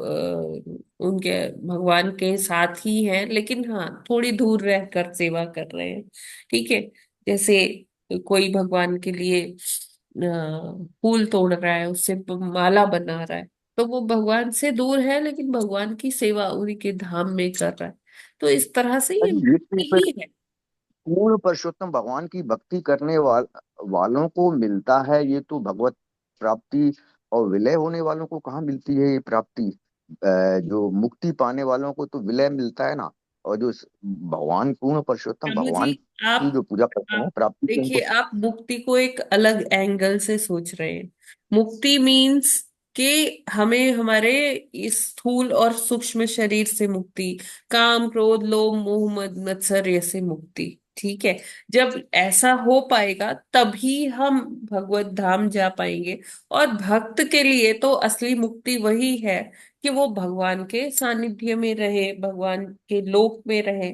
उनके भगवान के साथ ही है, लेकिन हाँ थोड़ी दूर रहकर सेवा कर रहे हैं। ठीक है। जैसे कोई भगवान के लिए फूल तोड़ रहा है, उससे माला बना रहा है, तो वो भगवान से दूर है लेकिन भगवान की सेवा उन्हीं के धाम में कर रहा है। तो इस तरह से ये अरे ये तो मुक्ति फिर ही है। पूर्ण पुरुषोत्तम भगवान की भक्ति करने वालों को मिलता है ये तो भगवत प्राप्ति, और विलय होने वालों को कहाँ मिलती है ये प्राप्ति? जो मुक्ति पाने वालों को तो विलय मिलता है ना, और जो भगवान पूर्ण पुरुषोत्तम प्रभु जी, भगवान की आप जो पूजा करते हैं आप प्राप्ति तो देखिए, उनको। आप मुक्ति को एक अलग एंगल से सोच रहे हैं। मुक्ति मीन्स कि हमें हमारे इस स्थूल और सूक्ष्म शरीर से मुक्ति, काम, क्रोध, लोभ, मोह, मद, मत्सर्य से मुक्ति। ठीक है। जब ऐसा हो पाएगा तभी हम भगवत धाम जा पाएंगे। और भक्त के लिए तो असली मुक्ति वही है कि वो भगवान के सानिध्य में रहे, भगवान के लोक में रहे।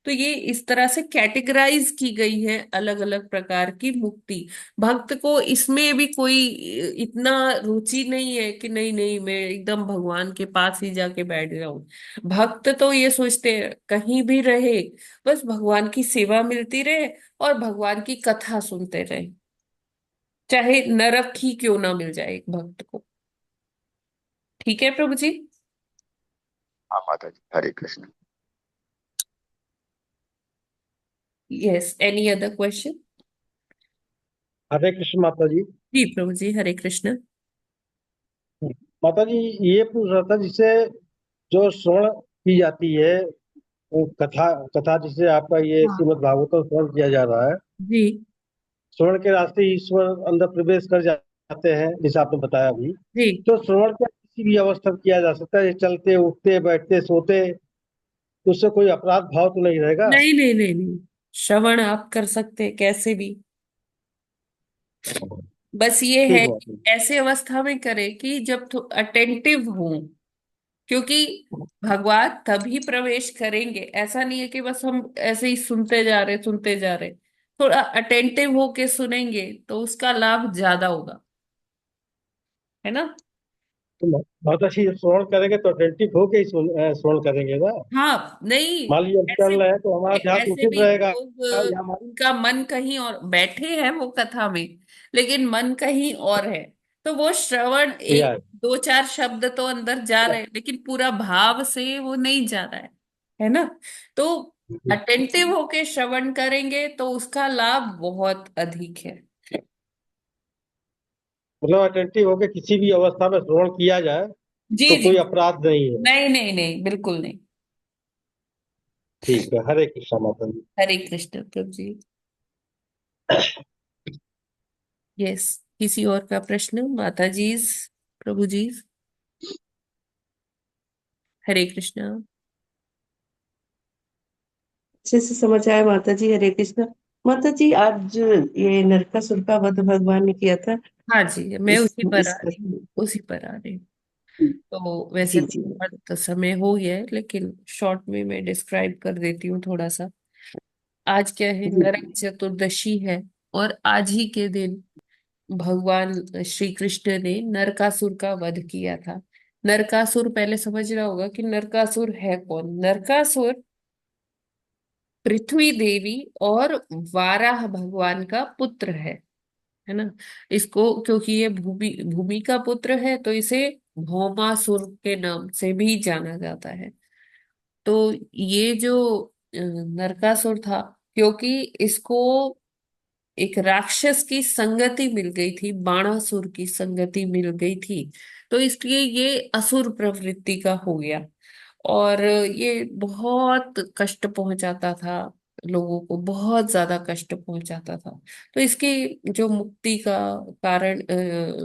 तो ये इस तरह से कैटेगराइज की गई है अलग अलग प्रकार की मुक्ति। भक्त को इसमें भी कोई इतना रुचि नहीं है कि नहीं नहीं मैं एकदम भगवान के पास ही जाके बैठ जाऊं। भक्त तो ये सोचते हैं कहीं भी रहे, बस भगवान की सेवा मिलती रहे और भगवान की कथा सुनते रहे, चाहे नरक ही क्यों ना मिल जाए एक भक्त को। ठीक है प्रभु जी। हाँ माता जी, Hare Krishna. Yes, any other question? Hare Krishna माता जी। जी प्रभु जी, हरे कृष्ण। माता जी ये पूछ रहा था, जिसे जो श्रवण की जाती है, वो कथा कथा जिसे आपका ये हाँ श्रीमद् भागवतम श्रवण किया जा रहा है, जी। श्रवण के रास्ते ईश्वर अंदर प्रवेश कर जाते हैं जैसे आपने बताया अभी। जी, तो श्रवण क्या किसी भी अवस्था में किया जा सकता है? चलते उठते बैठते सोते, तो उससे कोई अपराध भाव तो नहीं रहेगा? नहीं नहीं नहीं नहीं, श्रवण आप कर सकते हैं कैसे भी। बस ये ठीक है है कि माता जी। ऐसे अवस्था में करें कि जब अटेंटिव हो, क्योंकि भगवान तभी प्रवेश करेंगे। ऐसा नहीं है कि बस हम ऐसे ही सुनते जा रहे। थोड़ा अटेंटिव होके सुनेंगे तो उसका लाभ ज्यादा होगा। है ना। तो माता जी श्रवण करेंगे तो अटेंटिव होके ही श्रवण करेंगे ना? हाँ नहीं, मान लीजिए हम ऐसे चल रहे हैं तो हमारा ध्यान ऐसे उचित भी रहेगा लोग या हमारा? उनका मन कहीं और बैठे हैं वो कथा में, लेकिन मन कहीं और है। तो वो श्रवण या एक दो चार शब्द तो अंदर जा रहे हैं लेकिन पूरा भाव से वो नहीं जा रहा है। है ना। तो अटेंटिव होके श्रवण करेंगे तो उसका लाभ बहुत अधिक है। मतलब अटेंटिव होकर किसी भी अवस्था में श्रवण किया जाए जी तो जी। कोई अपराध नहीं है। नहीं नहीं नहीं, बिल्कुल नहीं। ठीक है, हरे कृष्णा माता जी। हरे कृष्ण प्रभु जी। यस, किसी और का प्रश्न? माता जी, प्रभु जी। हरे कृष्णा। अच्छे से समझ आया माता जी। हरे कृष्णा। माता जी, आज ये नरकासुर का वध भगवान ने किया था। हाँ जी, मैं इस उसी पर आ इसका रही हूँ, उसी पर आ रही हूँ। तो जी वैसे तो जी। बहुत समय हो गया है, लेकिन शॉर्ट में मैं डिस्क्राइब कर देती हूँ थोड़ा सा। आज क्या है, जी नरक चतुर्दशी है। और आज ही के दिन भगवान श्री कृष्ण ने नरकासुर का वध किया था। नरकासुर, पहले समझना होगा कि नरकासुर है कौन। नरकासुर पृथ्वी देवी और वाराह भगवान का पुत्र है ना। इसको, क्योंकि ये भूमि भूमि का पुत्र है, तो इसे भौमासुर के नाम से भी जाना जाता है। तो ये जो नरकासुर था, क्योंकि इसको एक राक्षस की संगति मिल गई थी, बाणासुर की संगति मिल गई थी, तो इसलिए ये असुर प्रवृत्ति का हो गया। और ये बहुत कष्ट पहुंचाता था, लोगों को बहुत ज्यादा कष्ट पहुंचाता था। तो इसकी जो मुक्ति का कारण,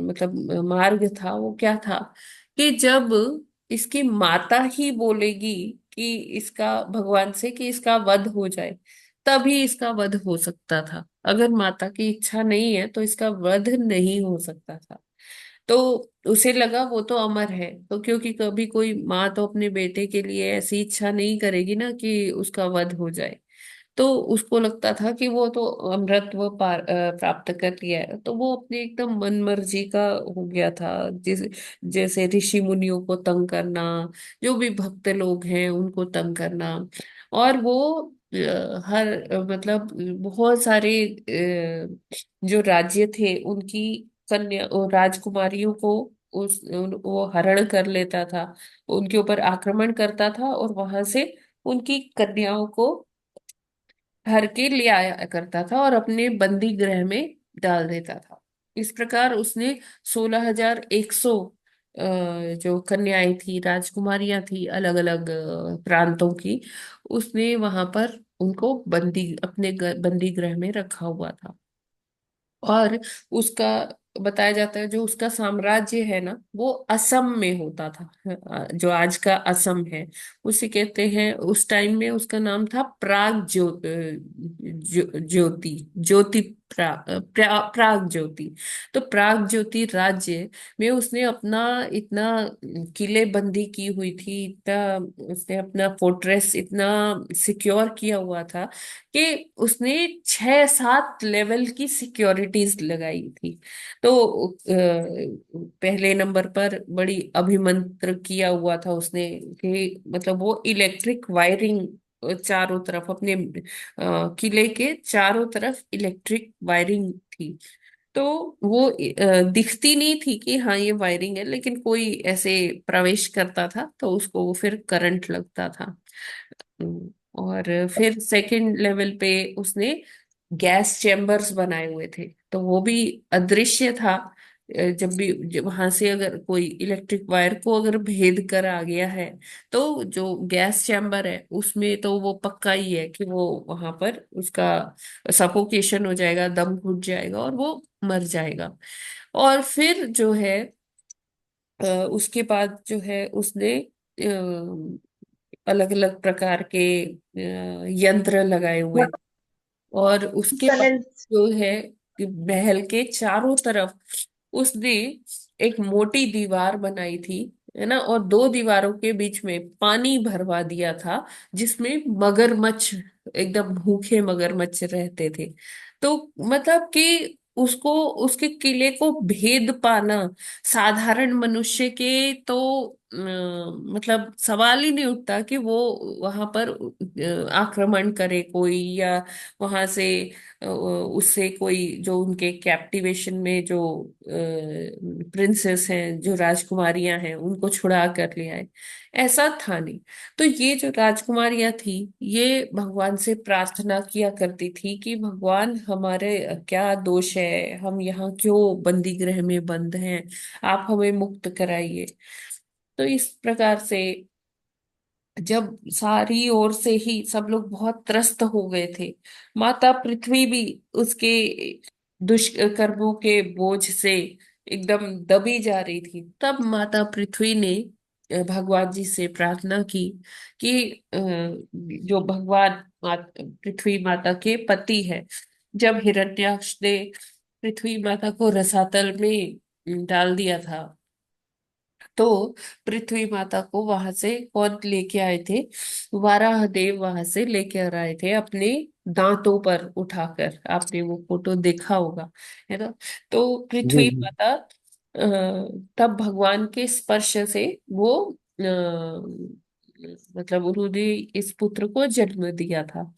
मतलब मार्ग था, वो क्या था कि जब इसकी माता ही बोलेगी कि इसका, भगवान से, कि इसका वध हो जाए, तभी इसका वध हो सकता था। अगर माता की इच्छा नहीं है तो इसका वध नहीं हो सकता था। तो उसे लगा वो तो अमर है, तो क्योंकि कभी कोई माँ तो अपने बेटे के लिए ऐसी इच्छा नहीं करेगी ना कि उसका वध हो जाए। तो उसको लगता था कि वो तो अमरत्व प्राप्त कर लिया है, तो वो अपने एकदम मन मर्जी का हो गया था। जैसे ऋषि मुनियों को तंग करना, जो भी भक्त लोग हैं उनको तंग करना। और वो मतलब बहुत सारे जो राज्य थे उनकी कन्या और राजकुमारियों को वो हरण कर लेता था, उनके ऊपर आक्रमण करता था, और वहां से उनकी कन्याओं को हर के ले आया करता था और अपने बंदी गृह में डाल देता था। इस प्रकार उसने 16,100 जो कन्याएं थी, राजकुमारियां थी, अलग अलग प्रांतों की, उसने वहां पर उनको बंदी, अपने बंदी गृह में रखा हुआ था। और उसका बताया जाता है, जो उसका साम्राज्य है ना, वो असम में होता था। जो आज का असम है, उसे कहते हैं, उस टाइम में उसका नाम था प्राग ज्योति, ज्योति प्राग ज्योति। तो प्राग ज्योति राज्य में उसने अपना इतना किलेबंदी की हुई थी, इतना उसने अपना फोर्ट्रेस इतना सिक्योर किया हुआ था कि उसने 6-7 लेवल की सिक्योरिटीज लगाई थी। तो पहले नंबर पर बड़ी अभिमंत्र किया हुआ था उसने, कि मतलब वो इलेक्ट्रिक वायरिंग चारों तरफ, अपने किले के चारों तरफ इलेक्ट्रिक वायरिंग थी। तो वो दिखती नहीं थी कि हाँ ये वायरिंग है, लेकिन कोई ऐसे प्रवेश करता था तो उसको वो फिर करंट लगता था। और फिर सेकंड लेवल पे उसने गैस चेम्बर्स बनाए हुए थे, तो वो भी अदृश्य था। जब भी वहां से अगर कोई इलेक्ट्रिक वायर को अगर भेद कर आ गया है, तो जो गैस चैम्बर है उसमें तो वो पक्का ही है कि वो वहां पर उसका सफोकेशन हो जाएगा, दम घुट जाएगा और वो मर जाएगा। और फिर जो है उसके बाद जो है उसने अलग अलग प्रकार के यंत्र लगाए हुए। और उसके बाद जो है कि महल के चारों तरफ उसने एक मोटी दीवार बनाई थी, है ना, और 2 दीवारों के बीच में पानी भरवा दिया था, जिसमें मगरमच्छ, एकदम भूखे मगरमच्छ रहते थे। तो मतलब कि उसको, उसके किले को भेद पाना साधारण मनुष्य के तो मतलब सवाल ही नहीं उठता कि वो वहां पर आक्रमण करे कोई, या वहां से उससे कोई जो उनके कैप्टिवेशन में जो प्रिंसेस हैं, जो राजकुमारियां हैं, उनको छुड़ा कर ले आए। ऐसा था नहीं। तो ये जो राजकुमारियां थी, ये भगवान से प्रार्थना किया करती थी कि भगवान, हमारे क्या दोष है, हम यहाँ क्यों बंदी गृह में बंद हैं, आप हमें मुक्त कराइए। तो इस प्रकार से जब सारी ओर से ही सब लोग बहुत त्रस्त हो गए थे, माता पृथ्वी भी उसके दुष्कर्मों के बोझ से एकदम दबी जा रही थी, तब माता पृथ्वी ने भगवान जी से प्रार्थना की कि जो भगवान पृथ्वी माता के पति है, जब हिरण्याक्ष ने पृथ्वी माता को रसातल में डाल दिया था, तो पृथ्वी माता को वहां से कौन लेके आए थे? वाराह देव वहां से लेके आ रहे थे अपने दांतों पर उठाकर। आपने वो फोटो देखा होगा, है ना? तो जी पृथ्वी जी। माता तब भगवान के स्पर्श से वो मतलब उन्होंने इस पुत्र को जन्म दिया था,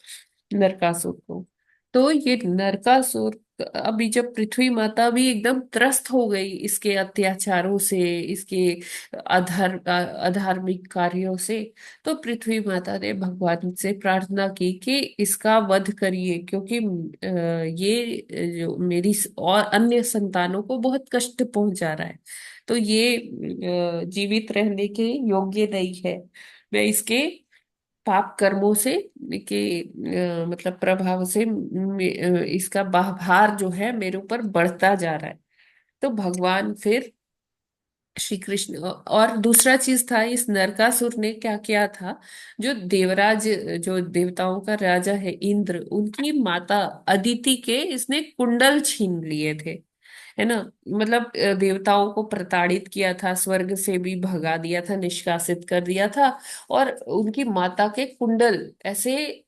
नरकासुर को। तो ये नरकासुर अभी जब पृथ्वी माता भी एकदम त्रस्त हो गई इसके अत्याचारों से, इसके अधार्मिक कार्यों से, तो पृथ्वी माता ने भगवान से प्रार्थना की कि इसका वध करिए, क्योंकि जो मेरी और अन्य संतानों को बहुत कष्ट पहुंचा रहा है। तो ये जीवित रहने के योग्य नहीं है। मैं इसके पाप कर्मों से के मतलब प्रभाव से इसका भार जो है मेरे ऊपर बढ़ता जा रहा है। तो भगवान फिर श्री कृष्ण, और दूसरा चीज था, इस नरकासुर ने क्या किया था, जो देवराज, जो देवताओं का राजा है इंद्र, उनकी माता अदिति के इसने कुंडल छीन लिए थे, है ना? मतलब देवताओं को प्रताड़ित किया था, स्वर्ग से भी भगा दिया था, निष्कासित कर दिया था, और उनकी माता के कुंडल ऐसे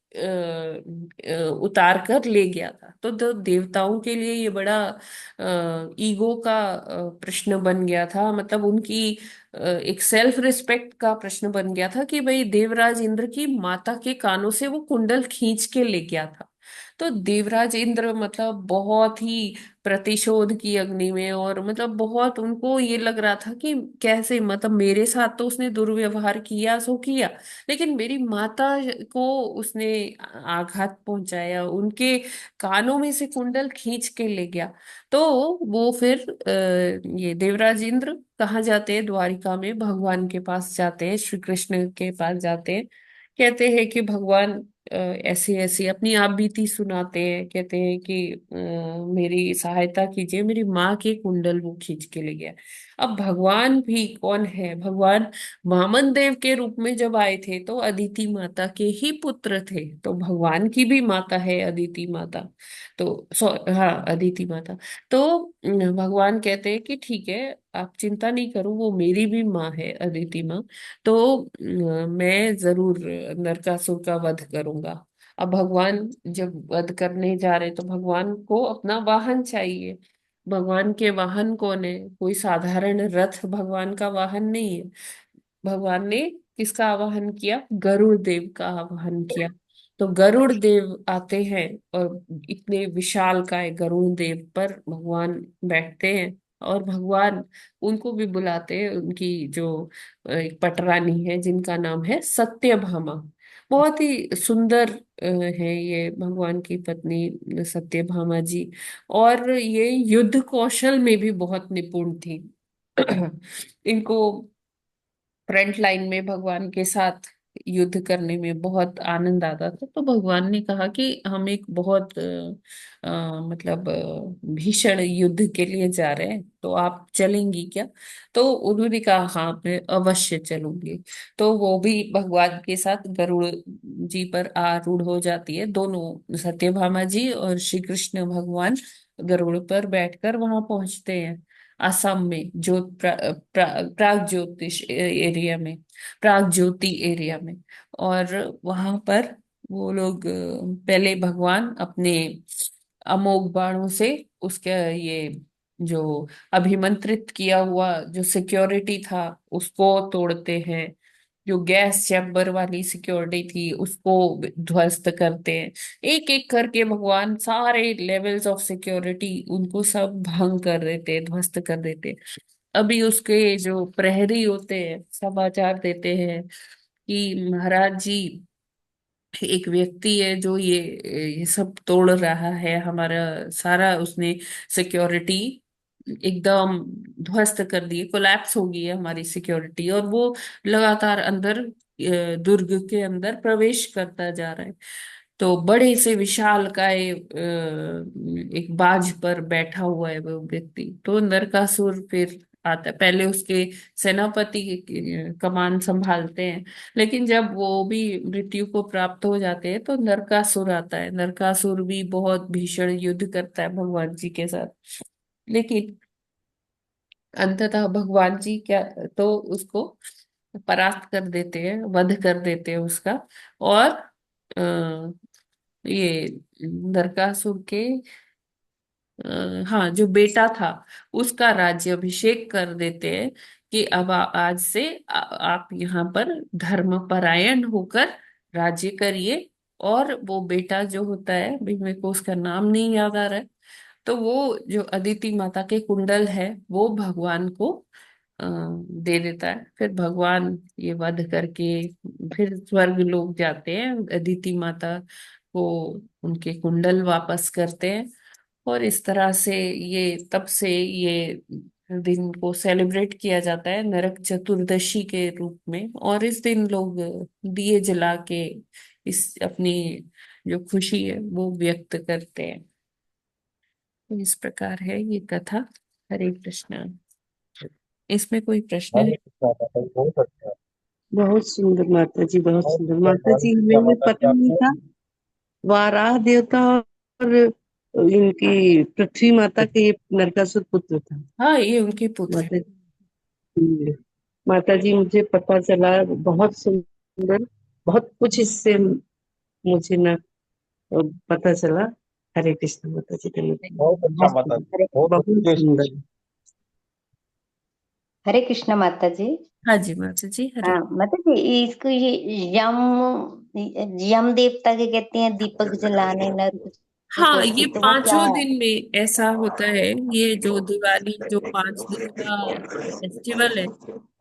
उतार कर ले गया था। तो देवताओं के लिए ये बड़ा ईगो का प्रश्न बन गया था, मतलब उनकी एक सेल्फ रिस्पेक्ट का प्रश्न बन गया था कि भाई देवराज इंद्र की माता के कानों से वो कुंडल खींच के ले गया था। तो देवराज इंद्र मतलब बहुत ही प्रतिशोध की अग्नि में, और मतलब बहुत उनको ये लग रहा था कि कैसे, मतलब मेरे साथ तो उसने दुर्व्यवहार किया सो किया, लेकिन मेरी माता को उसने आघात पहुंचाया, उनके कानों में से कुंडल खींच के ले गया। तो वो फिर ये देवराज इंद्र कहाँ जाते हैं? द्वारिका में भगवान के पास जाते हैं, श्री कृष्ण के पास जाते हैं, कहते हैं कि भगवान ऐसी ऐसी अपनी आप बीती सुनाते हैं, कहते हैं कि मेरी सहायता कीजिए, मेरी माँ के कुंडल वो खींच के ले गया। अब भगवान भी कौन है? भगवान वामन देव के रूप में जब आए थे तो अदिति माता के ही पुत्र थे, तो भगवान की भी माता है अदिति माता। तो हाँ, अदिति माता। तो भगवान कहते हैं कि ठीक है, आप चिंता नहीं करो, वो मेरी भी माँ है, अदिति माँ। तो मैं जरूर नरकासुर का वध करूंगा। अब भगवान जब वध करने जा रहे, तो भगवान को अपना वाहन चाहिए। भगवान के वाहन कौन है? कोई साधारण रथ भगवान का वाहन नहीं है। भगवान ने किसका आवाहन किया? गरुड़ देव का आवाहन किया। तो गरुड़ देव आते हैं, और इतने विशालकाय गरुड़ देव पर भगवान बैठते हैं, और भगवान उनको भी बुलाते हैं, उनकी जो एक पटरानी है जिनका नाम है सत्यभामा। बहुत ही सुंदर है ये भगवान की पत्नी सत्यभामा जी, और ये युद्ध कौशल में भी बहुत निपुण थी। इनको फ्रंट लाइन में भगवान के साथ युद्ध करने में बहुत आनंद आता था। तो भगवान ने कहा कि हम एक बहुत मतलब भीषण युद्ध के लिए जा रहे हैं, तो आप चलेंगी क्या? तो उन्होंने कहा हाँ, मैं अवश्य चलूंगी। तो वो भी भगवान के साथ गरुड़ जी पर आरूढ़ हो जाती है, दोनों सत्यभामा जी और श्री कृष्ण भगवान गरुड़ पर बैठकर वहां पहुंचते हैं असम में, जो प्राग ज्योतिष एरिया में, प्राग ज्योति एरिया में। और वहां पर वो लोग पहले भगवान अपने अमोघ बाणों से उसके ये जो अभिमंत्रित किया हुआ जो सिक्योरिटी था उसको तोड़ते हैं, जो गैस चैम्बर वाली सिक्योरिटी थी उसको ध्वस्त करते हैं। एक एक करके भगवान सारे लेवल्स ऑफ सिक्योरिटी उनको सब भंग कर देते हैं, ध्वस्त कर देते हैं। अभी उसके जो प्रहरी होते हैं समाचार देते हैं कि महाराज जी, एक व्यक्ति है जो ये सब तोड़ रहा है, हमारा सारा उसने सिक्योरिटी एकदम ध्वस्त कर दी, कोलैप्स हो गई है हमारी सिक्योरिटी, और वो लगातार अंदर दुर्ग के अंदर प्रवेश करता जा रहा है। तो बड़े से विशालकाय एक बाज पर बैठा हुआ है वो व्यक्ति। तो नरकासुर फिर आता है, पहले उसके सेनापति कमान संभालते हैं, लेकिन जब वो भी मृत्यु को प्राप्त हो जाते हैं तो नरकासुर आता है। नरकासुर भी बहुत भीषण युद्ध करता है भगवान जी के साथ, लेकिन अंततः भगवान जी क्या तो उसको परास्त कर देते हैं, वध कर देते हैं उसका। और ये नरकासुर के हाँ जो बेटा था उसका राज्य अभिषेक कर देते हैं कि अब आज से आप यहाँ पर धर्मपरायण होकर राज्य करिए। और वो बेटा जो होता है, अभी मेरे को उसका नाम नहीं याद आ रहा है, तो वो जो अदिति माता के कुंडल है वो भगवान को दे देता है। फिर भगवान ये वध करके फिर स्वर्ग लोग जाते हैं, अदिति माता को उनके कुंडल वापस करते हैं। और इस तरह से ये तब से ये दिन को सेलिब्रेट किया जाता है नरक चतुर्दशी के रूप में। और इस दिन लोग दिए जला के इस अपनी जो खुशी है वो व्यक्त करते हैं। तो इस प्रकार है ये कथा। हरे कृष्णा। इसमें कोई प्रश्न है? हरे कृष्णा माता जी, बहुत अच्छा। बहुत सुंदर माता जी, बहुत बहुत सुंदर सुंदर। माता हरे जी, कृष्णा हमें माता जी, पता नहीं आपने था वाराह देवता और इनकी पृथ्वी माता के ये नरकासुर पुत्र था। हाँ, ये उनके पुत्र माता जी, माता जी मुझे पता चला, बहुत सुंदर, बहुत कुछ इससे मुझे ना पता चला। हरे कृष्ण माता जी, धन्यवाद। बहुत अच्छा माता जी, हरे बहुत बहुत अच्छे से। सुंदर। हरे कृष्ण माता जी। हाँ जी माता जी। हरे हाँ माता जी, इसको ये यम यम देवता के कहते हैं दीपक जलाने नर हाँ, ये चतुर्थी, तो वो क्या 5 है? दिन में ऐसा होता है। ये जो दिवाली जो 5 दिन का फेस्टिवल है,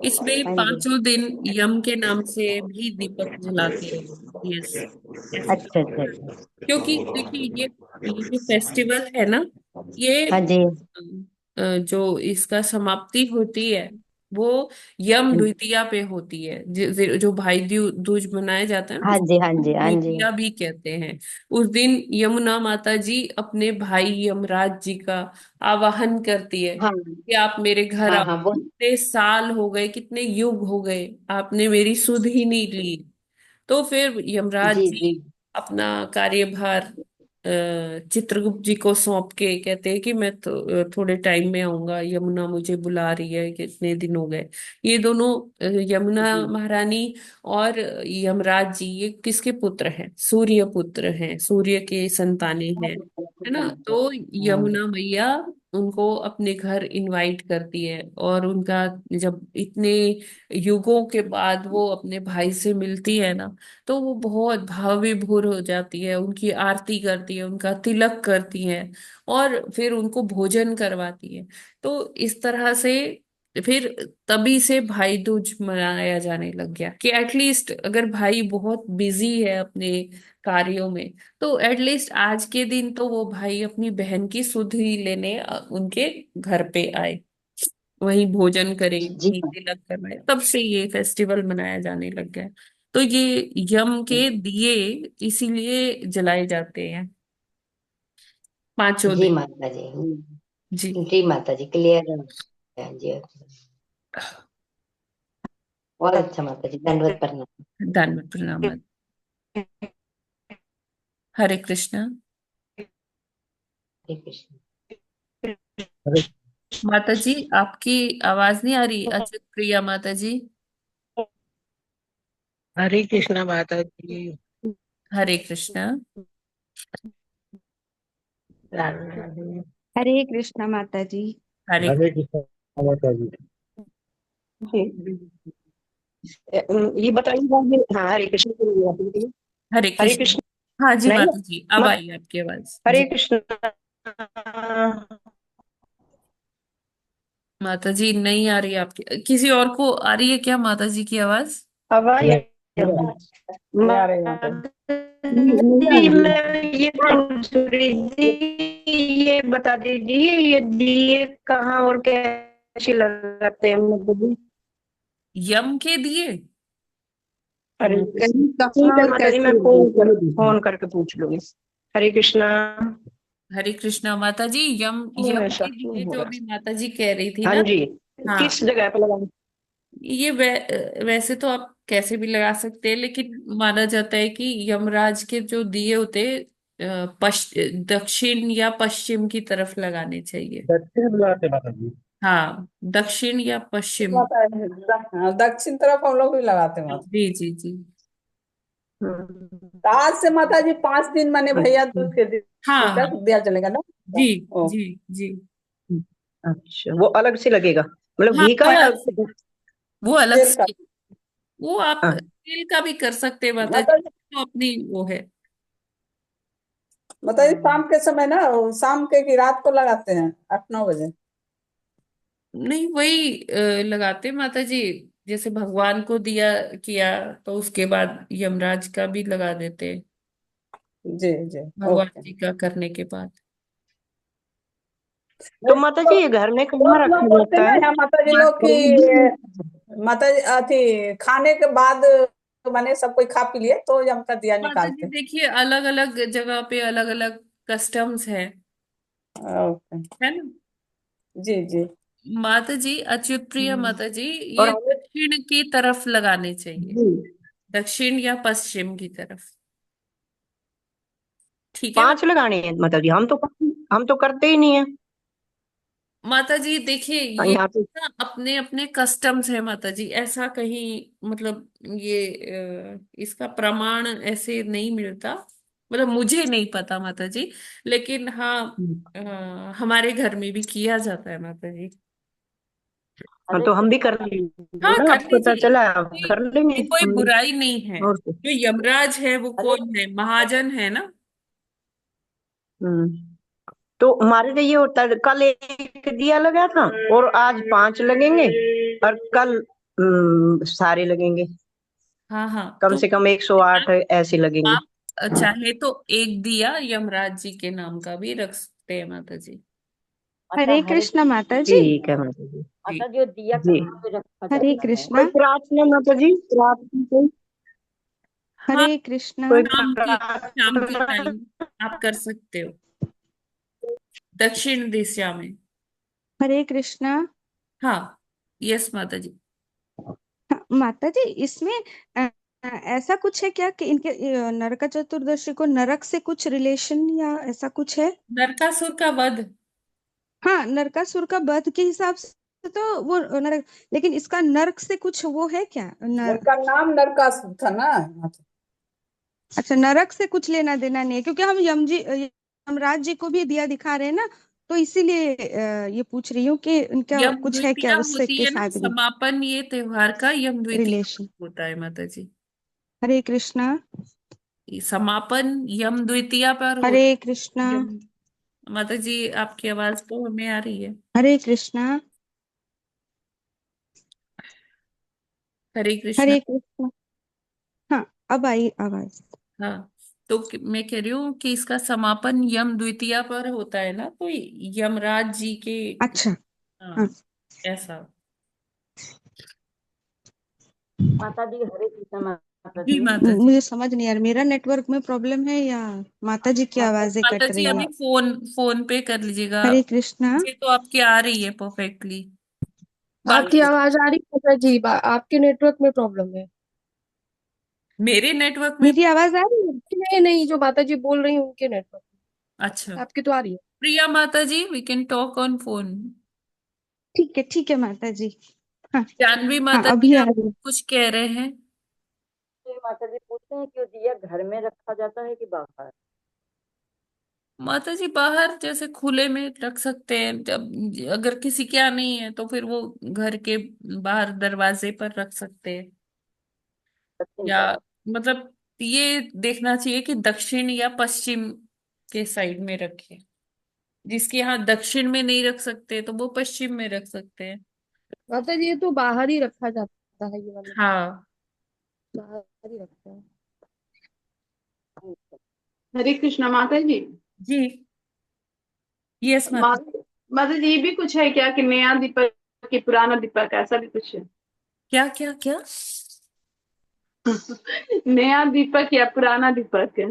इसमें हाँ जी। 5 दिन यम के नाम से भी दीपक जलाते हैं। यस, ऐसा अच्छा होता अच्छा है। अच्छा। क्योंकि देखिए ये जो फेस्टिवल है ना, ये हाँ जी। जो इसका समाप्ति होती है वो यम द्वितीया पे होती है। जो भाई दूज मनाया जाता है ना, हाँ उसको जी। हाँ जी। हाँ जी। द्वितीया भी कहते हैं। उस दिन यमुना माता जी अपने भाई यमराज जी का आवाहन करती है हाँ कि आप मेरे घर हाँ आओ। हाँ वो। कितने साल हो गए, कितने युग हो गए, आपने मेरी सुध ही नहीं ली। तो फिर यमराज जी जी। जी अपना कार्यभार चित्रगुप्त जी को सौंप के कहते हैं कि मैं तो थोड़े टाइम में आऊंगा, यमुना मुझे बुला रही है, कितने दिन हो गए। ये दोनों यमुना जी महारानी और यमराज जी, ये किसके पुत्र हैं? सूर्य पुत्र हैं, सूर्य के संतानें हैं, है ना। तो हाँ यमुना मैया उनको अपने घर इनवाइट करती है, और उनका जब इतने युगों के बाद वो अपने भाई से मिलती है ना, तो वो बहुत भाव विभोर हो जाती है, उनकी आरती करती है, उनका तिलक करती है, और फिर उनको भोजन करवाती है। तो इस तरह से फिर तभी से भाई दूज मनाया जाने लग गया कि एटलीस्ट अगर भाई बहुत बिजी है अपने कार्यों में, तो एटलीस्ट आज के दिन तो वो भाई अपनी बहन की सुध ही लेने उनके घर पे आए, वहीं भोजन करे, जी। वहीं तिलक करवाए। तब से ये फेस्टिवल मनाया जाने लग गया। तो ये यम के दिए इसीलिए जलाए जाते हैं 5 जी दिन। माता जी। जी। जी माता जी, क्लियर है जी। और अच्छा माता जी, दंडवत प्रणाम। धन्यवाद, प्रणाम। हरे कृष्णा। हरे कृष्ण। हरे माता जी आपकी आवाज नहीं आ रही, अच्युत प्रिया माता जी। हरे कृष्णा माता जी। हरे कृष्णा। राधे राधे। हरे कृष्णा माता जी। हरे हरे कृष्ण माता जी। ये बताइएगा हाँ हरे कृष्ण। हरे हरे कृष्ण। कृष्ण। हाँ जी नहीं माता जी, अब मत आई आपकी आवाज हरे जी। कृष्ण। माता जी नहीं आ रही आपकी, किसी और को आ रही है क्या माता जी की आवाज? अब आई नहीं, नहीं आ रही माता नहीं जी। आ रही है। मैं ये पूछ रही थी, ये बता दीजिए ये दिए कहाँ और कैसे लगाते हैं मतलब जी? यम के दिए? अरे कहीं ठीक कहाँ है और माता जी, कैसे मैं चलो दूसरा। फोन करके पूछ लूंगी। हरे कृष्णा। हरे कृष्णा माता जी। यम मुंह यम ऐसा के क्यों दिए हो जो रहा अभी माता जी कह रही थी है? हाँ ना। जी। हाँ, किस जगह पे लगाऊं? ये वैसे तो आप कैसे भी लगा सकते हैं, लेकिन माना जाता है कि यमराज के जो दिए होते दक्षिण या पश्चिम की तरफ लगाने चाहिए। दक्षिण बुलाते माता जी। हाँ, दक्षिण या पश्चिम। हाँ, दक्षिण तरफ हम लोग भी लगाते हैं माता। जी जी जी। तो आज से माता जी 5 दिन माने भैया दूज के दिन हाँ हाँ। तक दिया चलेगा ना? जी ओ, जी जी। अच्छा वो अलग से लगेगा मतलब हाँ, घी का वो या? अलग से, वो अलग तेल का। से। वो आप हाँ, तेल का भी कर सकते हैं माता माता जी, जी, तो अपनी वो है। माता जी शाम के समय ना, शाम के की रात को लगाते हैं 8-9 बजे। नहीं, वही लगाते माता जी। जैसे भगवान को दिया किया तो उसके बाद यमराज का भी लगा देते हैं, जी जी। भगवान ओके। जी का करने के बाद। तो नहीं, माता जी तो ये घर में कहाँ बहुत लोग रखा बोलते जाता ना है? यहाँ माता जी लोग की, माता जी अथी खाने के बाद माने सब कोई खा पी लिए तो यम का दिया माता जी निकालते। देखिए, अलग अलग जगह पे अलग अलग कस्टम्स है ओके। है ना। जी जी। माता जी, अच्युत प्रिय माता जी, और ये हमें दक्षिण की तरफ लगाने चाहिए, जी दक्षिण या पश्चिम की तरफ। ठीक है 5 लगाने हैं माता जी, हम तो करते ही नहीं है माता जी। देखिए, ये यहाँ पे। ना अपने अपने कस्टम्स है माता जी, ऐसा कहीं मतलब ये इसका प्रमाण ऐसे नहीं मिलता, मतलब मुझे नहीं पता माता जी। लेकिन हाँ, अ, हमारे घर में भी किया जाता है माता जी। हाँ तो हम भी कर लेंगे हाँ, ना, कर अब पता लीजिए। चला अब कर लेंगे ये कोई हम भी। बुराई नहीं है। और क्या। जो यमराज है वो कौन है? महाजन है ना। हम्म। तो हमारे तो ये होता है, कल एक दिया लगा था और आज 5 लगेंगे और कल सारे लगेंगे, हाँ हाँ, कम तो से कम 108 ऐसे लगेंगे। आप चाहे तो एक दिया यमराज जी के नाम का भी रख सकते हैं माता जी। हरे कृष्णा माता जी। ठीक है माता जी। माता जी, वो दिया जी कहाँ पे रखा हरे जाता है? कोई कृष्णा। प्रार्थना माता जी, प्रार्थना कोई हाँ, हरे कृष्णा। कोई शाम के प्रार्थना? टाइम आप कर सकते हो, दक्षिण दिशा में। हरे कृष्णा। हाँ, यस माता जी। हाँ, माता जी इसमें ऐसा कुछ है क्या कि इनके नरक चतुर्दशी को नरक से कुछ रिलेशन या ऐसा कुछ है? नरकासुर का वध। हाँ, नरकासुर का वध के हिसाब से तो वो नरक, लेकिन इसका नरक से कुछ वो है क्या उनका नाम नरकासुर था ना। अच्छा, नरक से कुछ लेना देना नहीं है, क्योंकि हम यमराज जी को भी दिया दिखा रहे हैं ना, तो इसीलिए ये पूछ रही हूँ कि उनका यम कुछ है क्या द्वितीया उससे होती के है ना, साथ समापन ये त्योहार का यम द्वितीया रिलेशन? होता है माता जी। हरे कृष्णा। ये समापन यम द्वितीया पर हो। हरे कृष्णा। यम, माता जी आपकी आवाज तो हमें आ रही है। हरे कृष्णा। हरे कृष्णा। हरे कृष्णा। हाँ, अब आई आवाज। हाँ, तो मैं कह रही हूँ कि इसका समापन यम द्वितीया पर होता है ना, तो यमराज जी के। अच्छा। हाँ। हाँ, ऐसा। माता जी, हरे कृष्ण माता जी जी। माता जी। मुझे समझ नहीं यार, मेरा नेटवर्क में प्रॉब्लम है या माता जी की माता आवाजें माता कट जी, रही है? अभी फोन फोन पे कर लीजिएगा। हरे कृष्णा। मुझे तो आपकी आ रही है परफेक्टली। जी आपकी बाकी आवाज आ रही है माता जी, आपके नेटवर्क में प्रॉब्लम है। मेरे नेटवर्क में। मेरी आवाज आ रही है? नहीं नहीं, जो माता जी बोल रही हैं उनके नेटवर्क अच्छा, में, आपकी तो आ रही है। प्रिया माता जी, we can talk on phone. ठीक है माता जी। हाँ। जानवी हाँ, माता जी, अभी आ आप रही है। कुछ कह रहे हैं? तो माता जी पूछते हैं कि वो दिया घर में रखा जाता है कि बाहर? माता जी बाहर जैसे खुले में रख सकते हैं, जब अगर किसी क्या नहीं है तो फिर वो घर के बाहर दरवाजे पर रख सकते हैं। या मतलब ये देखना चाहिए कि दक्षिण या पश्चिम के साइड में रखे। जिसके यहाँ दक्षिण में नहीं रख सकते तो वो पश्चिम में रख सकते हैं। माता जी ये तो बाहर ही रखा जाता है, ये वाले हाँ बाहर ही रखते हैं। हरे कृष्णा माता जी। जी। यस माता। माता जी ये भी कुछ है क्या कि नया दीपक कि पुराना दीपक, ऐसा भी कुछ है? क्या क्या क्या? नया दीपक या पुराना दीपक है?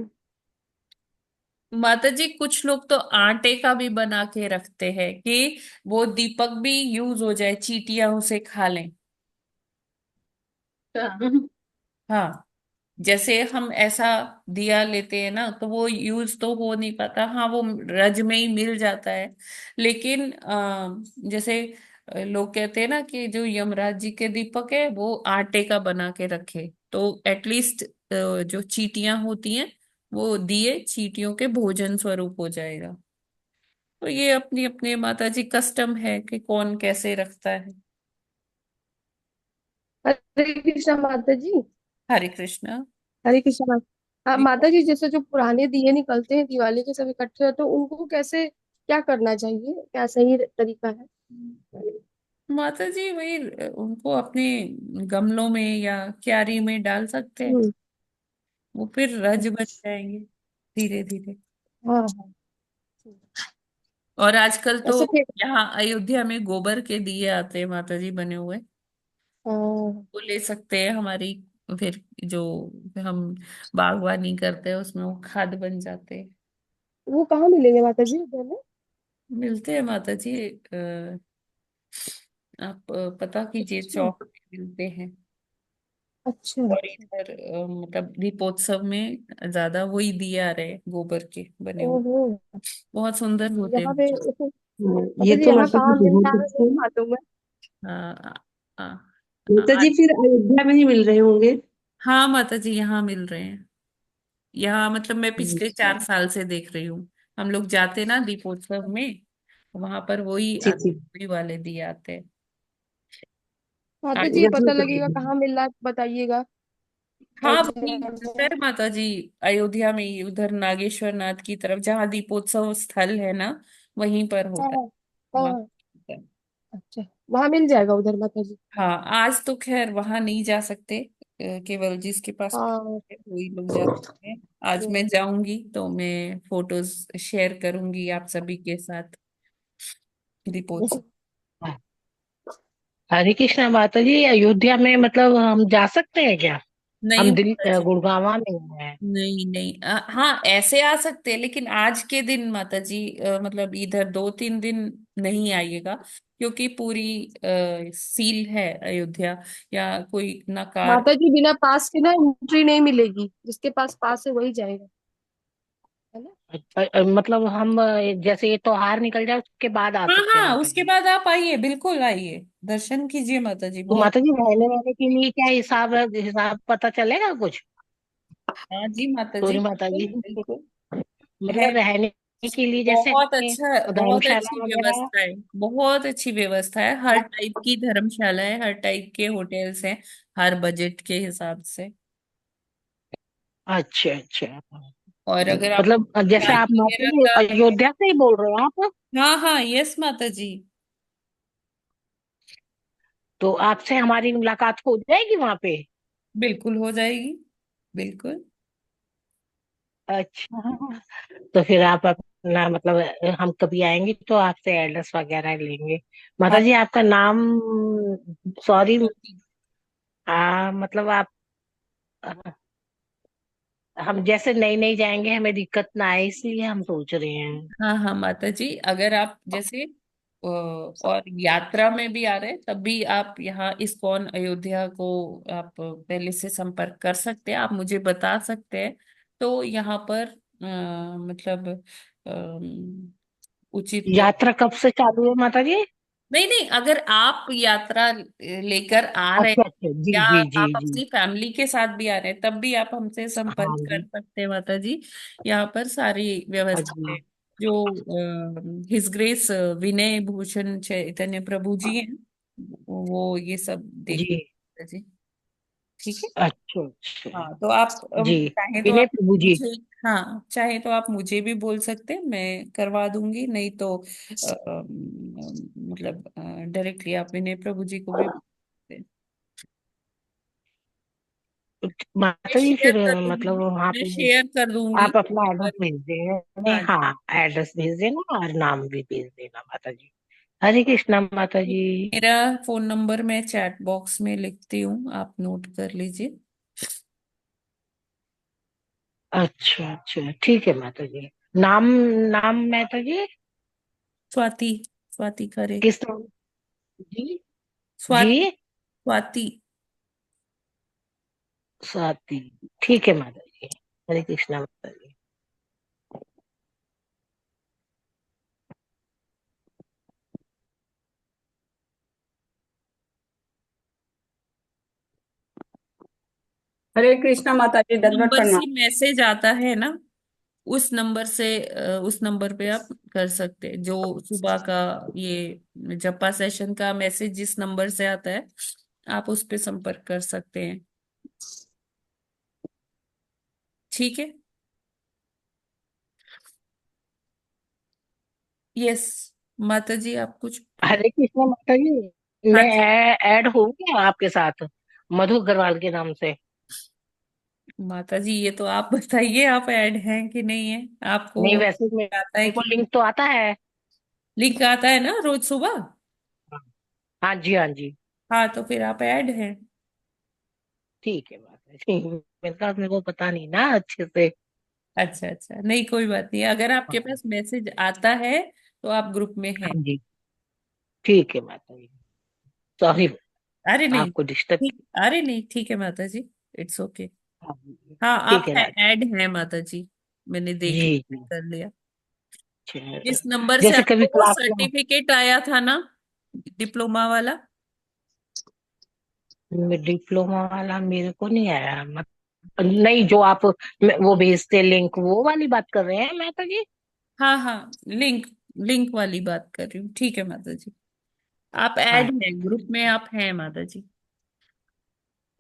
माता जी कुछ लोग तो आटे का भी बना के रखते हैं कि वो दीपक भी यूज हो जाए, चींटियां उसे खा लें। हाँ, जैसे हम ऐसा दिया लेते हैं ना तो वो यूज तो हो नहीं पाता, हाँ वो रज में ही मिल जाता है। लेकिन जैसे लोग कहते हैं ना कि जो यमराज जी के दीपक है वो आटे का बना के रखे तो एटलीस्ट जो चींटियां होती हैं वो दिए चींटियों के भोजन स्वरूप हो जाएगा। तो ये अपनी अपने माता जी कस्टम है कि कौन कैसे रखता है। हरे कृष्णा माता जी। हरे कृष्णा। हरे कृष्णा हाँ जी। माता जी, जैसे जो पुराने दिए निकलते हैं दिवाली के सब इकट्ठे होते हैं, तो उनको कैसे क्या करना चाहिए, क्या सही तरीका है? माता जी वही उनको अपने गमलों में या क्यारी में डाल सकते हैं, हम्म। वो फिर रज बन जाएंगे धीरे धीरे। हाँ हाँ। और आजकल तो ऐसे फेंक। यहाँ अयोध्या में गोबर के दिए आते हैं माता जी बने हुए, हाँ, वो ले सकते हैं हमारी, फिर जो हम बागवानी करते हैं उसमें वो खाद बन जाते हैं। वो कहाँ मिलेंगे माता जी उधर में? मिलते हैं माता जी, आप पता कीजिए अच्छा चौक में मिलते हैं। अच्छा और अच्छा। इधर मतलब दीपोत्सव में ज्यादा वही दिए आ रहे हैं गोबर के बने हुए, ओहो। बहुत सुंदर होते यहाँ पे हैं। माता ये जी तो यहाँ माता जी कहाँ मिलता बहुत है अच्छे नहीं हैं। मालूम है। हाँ हाँ माता हाँ। जी फिर अयोध्या में ही मिल रहे होंगे। हाँ माता जी यहाँ मिल रहे हैं। यहाँ मतलब मैं पिछले अच्छा। 4 साल से देख रही हूँ, हम लोग जाते ना दीपोत्सव में, वहां पर वही जी आते, जी। वही वाले दिए आते हैं। माता आज जी गजब पता कर लगेगा रहे हैं। कहाँ मिल रहा है बताइएगा। हाँ वही अयोध्या में। है माता जी, अयोध्या में ही उधर नागेश्वर नाथ की तरफ जहाँ दीपोत्सव स्थल है ना, वहीं पर हाँ होता है। हाँ हाँ वहाँ हाँ। अच्छा, वहां मिल जाएगा उधर माता जी? हाँ, आज तो खैर वहां नहीं जा सकते, केवल जिसके पास हाँ। है वही लोग जा सकते हैं। आज मैं जाऊंगी तो मैं फोटोज शेयर करूंगी आप सभी के साथ दीपोत्सव। हरे कृष्णा माता जी, अयोध्या में मतलब हम जा सकते हैं क्या? नहीं हम माता जी, गुड़गांवा में हैं। नहीं नहीं हाँ ऐसे आ सकते हैं लेकिन आज के दिन माता जी मतलब इधर 2-3 दिन नहीं आइएगा, क्योंकि पूरी सील है अयोध्या, या कोई ना कार। माता जी बिना पास के ना एंट्री नहीं मिलेगी, जिसके पास पास है वही जाएगा, है ना? मतलब हम जैसे ये त्योहार निकल जाए उसके बाद आ हाँ सकते हैं हाँ, माता उसके जी? बाद आप आइए, बिल्कुल आइए, दर्शन कीजिए माता जी, तो बहुत। माता जी रहने वहने के लिए क्या हिसाब है, हिसाब पता चलेगा कुछ? हाँ जी माता जी, सॉरी माता बिल्कुल जी, बिल्कुल है। मतलब रहने के लिए जैसे बहुत अच्छा, बहुत अच्छी धर्मशाला वगैरह। व्यवस्था है, बहुत अच्छी व्यवस्था है, हर टाइप की धर्मशाला है, हर टाइप के होटल्स हैं, हर बजट के हिसाब से। अच्छा अच्छा। और अगर आपको मतलब जैसे गाड़ी आप माता वगैरह जी का, अयोध्या से ही बोल रहे हो आप? हाँ हाँ यस माता जी। तो आपसे हमारी मुलाकात हो जाएगी वहां पे? बिल्कुल हो जाएगी, बिल्कुल। अच्छा। तो फिर आप अपना मतलब हम कभी आएंगे तो आपसे एड्रेस वगैरह लेंगे। माता हाँ जी आपका नाम, सॉरी, ज्योति। मतलब आप, हम जैसे नई नई जाएंगे हमें दिक्कत ना आए इसलिए हम सोच रहे हैं। हाँ हाँ माता जी, अगर आप जैसे और यात्रा में भी आ रहे हैं तब भी आप यहाँ इस्कॉन अयोध्या को आप पहले से संपर्क कर सकते हैं, आप मुझे बता सकते हैं। तो यहाँ पर मतलब उचित, यात्रा कब से चालू है माता जी? नहीं नहीं, अगर आप यात्रा लेकर आ रहे अच्छा हैं अच्छा, जी या जी जी आप जी। अपनी फैमिली के साथ भी आ रहे हैं तब भी आप हमसे संपर्क हाँ कर जी। सकते हैं माता जी, यहाँ पर सारी हाँ व्यवस्था जी। है। जो हिज ग्रेस विनय भूषण चैतन्य प्रभु जी हैं, वो ये सब देख जी। जी। ठीक है। अच्छा अच्छा। हाँ तो आप जी चाहे तो विनय आप प्रभु जी। मुझे, हाँ चाहे तो आप मुझे भी बोल सकते हैं, मैं करवा दूंगी, नहीं तो मतलब डायरेक्टली आप विनय प्रभु जी को भी बोल सकते हैं। मैं माता जी शेयर फिर कर दूंगी, मतलब वहाँ मैं पे शेयर कर दूंगी आप अपना एड्रेस नंबर। भेज देना। हाँ हाँ एड्रेस भेज देना और नाम भी भेज देना माता जी। हरे कृष्णा माता जी। मेरा फोन नंबर मैं चैट बॉक्स में लिखती हूँ, आप नोट कर लीजिए। अच्छा अच्छा ठीक है माता जी। नाम नाम माता जी स्वाति, स्वाति खरे। किस नाम? जी स्वाति, जी स्वाति। स्वाति। ठीक है माता जी। हरे कृष्णा माता जी। हरे कृष्णा माता जी, दंडवत नंबर प्रणाम। से मैसेज आता है ना, उस नंबर से उस नंबर पे आप कर सकते हैं। जो सुबह का ये जपा सेशन का मैसेज जिस नंबर से आता है, आप उस पे संपर्क कर सकते हैं। ठीक है। यस माता जी, आप कुछ। हरे कृष्णा माता जी हाँ मैं जी ऐड हो गया आपके साथ मधु अग्रवाल के नाम से। माता जी, ये तो आप बताइए, आप ऐड हैं कि नहीं है, नहीं आपको वैसे आता है मेरे को कि लिंक तो आता है। लिंक आता है ना रोज सुबह? हाँ जी हाँ जी। हाँ तो फिर आप ऐड हैं। ठीक है माता जी। मेरे को पता नहीं ना अच्छे से। अच्छा अच्छा, नहीं कोई बात नहीं, अगर आपके हाँ पास मैसेज आता है तो आप ग्रुप में हैं। जी ठीक है माता जी। सॉरी अरे नहीं आपको डिस्टर्ब ठीक, अरे नहीं ठीक है माता जी, इट्स ओके। किया। हाँ ठीक आप है माता ऐड हैं माता जी, मैंने देख जी लिया, जी। कर लिया। चलो। जिस नंबर से जैसे आपको कभी वो क्लास में सर्टिफिकेट आया था ना, डिप्लोमा डिप्लोमा वाला मेरे को नहीं आया नहीं जो आप वो भेजते लिंक वो वाली बात कर रहे हैं माता जी। हाँ हाँ, लिंक, लिंक वाली बात कर रही हूँ। ठीक है माता जी, आप ऐड हैं ग्रुप में, आप हैं माता जी।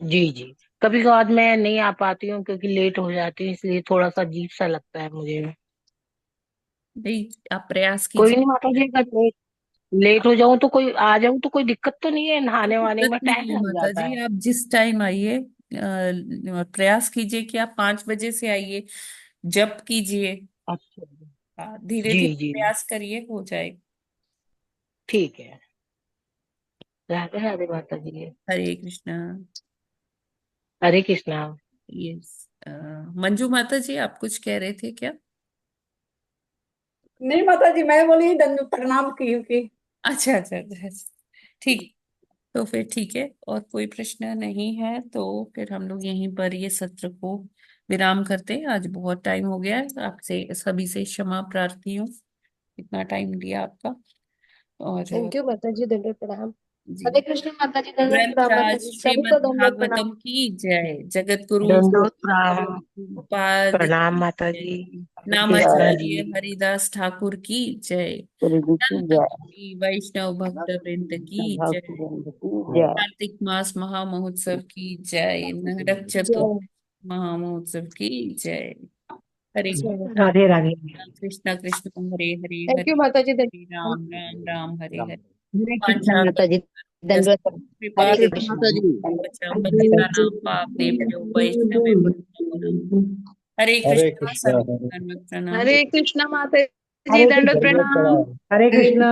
जी जी। कभी कभार मैं नहीं आ पाती हूँ क्योंकि लेट हो जाती हूँ इसलिए थोड़ा सा अजीब सा लगता है मुझे। नहीं आप प्रयास कोई नहीं कीजिए। माता जी अगर लेट हो जाऊं तो कोई आ जाऊं तो कोई दिक्कत तो नहीं है कोई नहाने वाने दिक्कत में नहीं टाइम है लग माता जाता जी, है। आप जिस टाइम आइए, प्रयास कीजिए कि आप 5 बजे से आइए, जप कीजिए। अच्छा धीरे जी धीरे जी प्रयास करिए, हो जाएगा। ठीक है। राधे राधे माता जी। हरे कृष्णा। हरे कृष्णा। यस, मंजू माता जी, आप कुछ कह रहे थे क्या? नहीं माता जी, मैं बोली दंड प्रणाम की। अच्छा अच्छा अच्छा अच्छा। ठीक, तो फिर ठीक है, और कोई प्रश्न नहीं है तो फिर हम लोग यहीं पर ये सत्र को विराम करते हैं। आज बहुत टाइम हो गया है, आपसे सभी से क्षमा प्रार्थी हूँ, इतना टाइम लिया आपका। और थैंक यू माता जी, दंडवत प्रणाम। जी, हरे कृष्ण माता जी, दंडवत प्रणाम माता ग्रंथराज जी, श्रीमद् सबको दंडवत प्रणाम। भागवतम की जय, जगत गुरु दंडोत प्रणाम। पाद प्रणाम की माता जय, जी। हरे कृष्णा जी। नामाचार्य हरिदास ठाकुर की जय, संत कोटि वैष्णव भक्त वृंद की जय, कार्तिक मास महामहोत्सव की जय, नरक जय चतुर्दशी महामहोत्सव की जय। हरे जय। Radhe Radhe. Krishna Krishna Hare Hare, thank Hare you माता जी, हरे दंडवत राम राम राम हरे हरे। हरे कृष्णा वाञ्छा माता जी। कल्पतरुभ्यश्च दंडवत प्रणाम। कृपा हरे कृष्णा माता जी। सिन्धुभ्यश्च पतितानां पावनेभ्यो वैष्णवेभ्यो नमो नमः। हरे हरे कृष्णा, कृष्णा सभी हरे को दंडवत प्रणाम। हरे कृष्णा माता जी, हरे दंडवत कृष्णा। दंडवत प्रणाम। प्रणाम। हरे कृष्णा।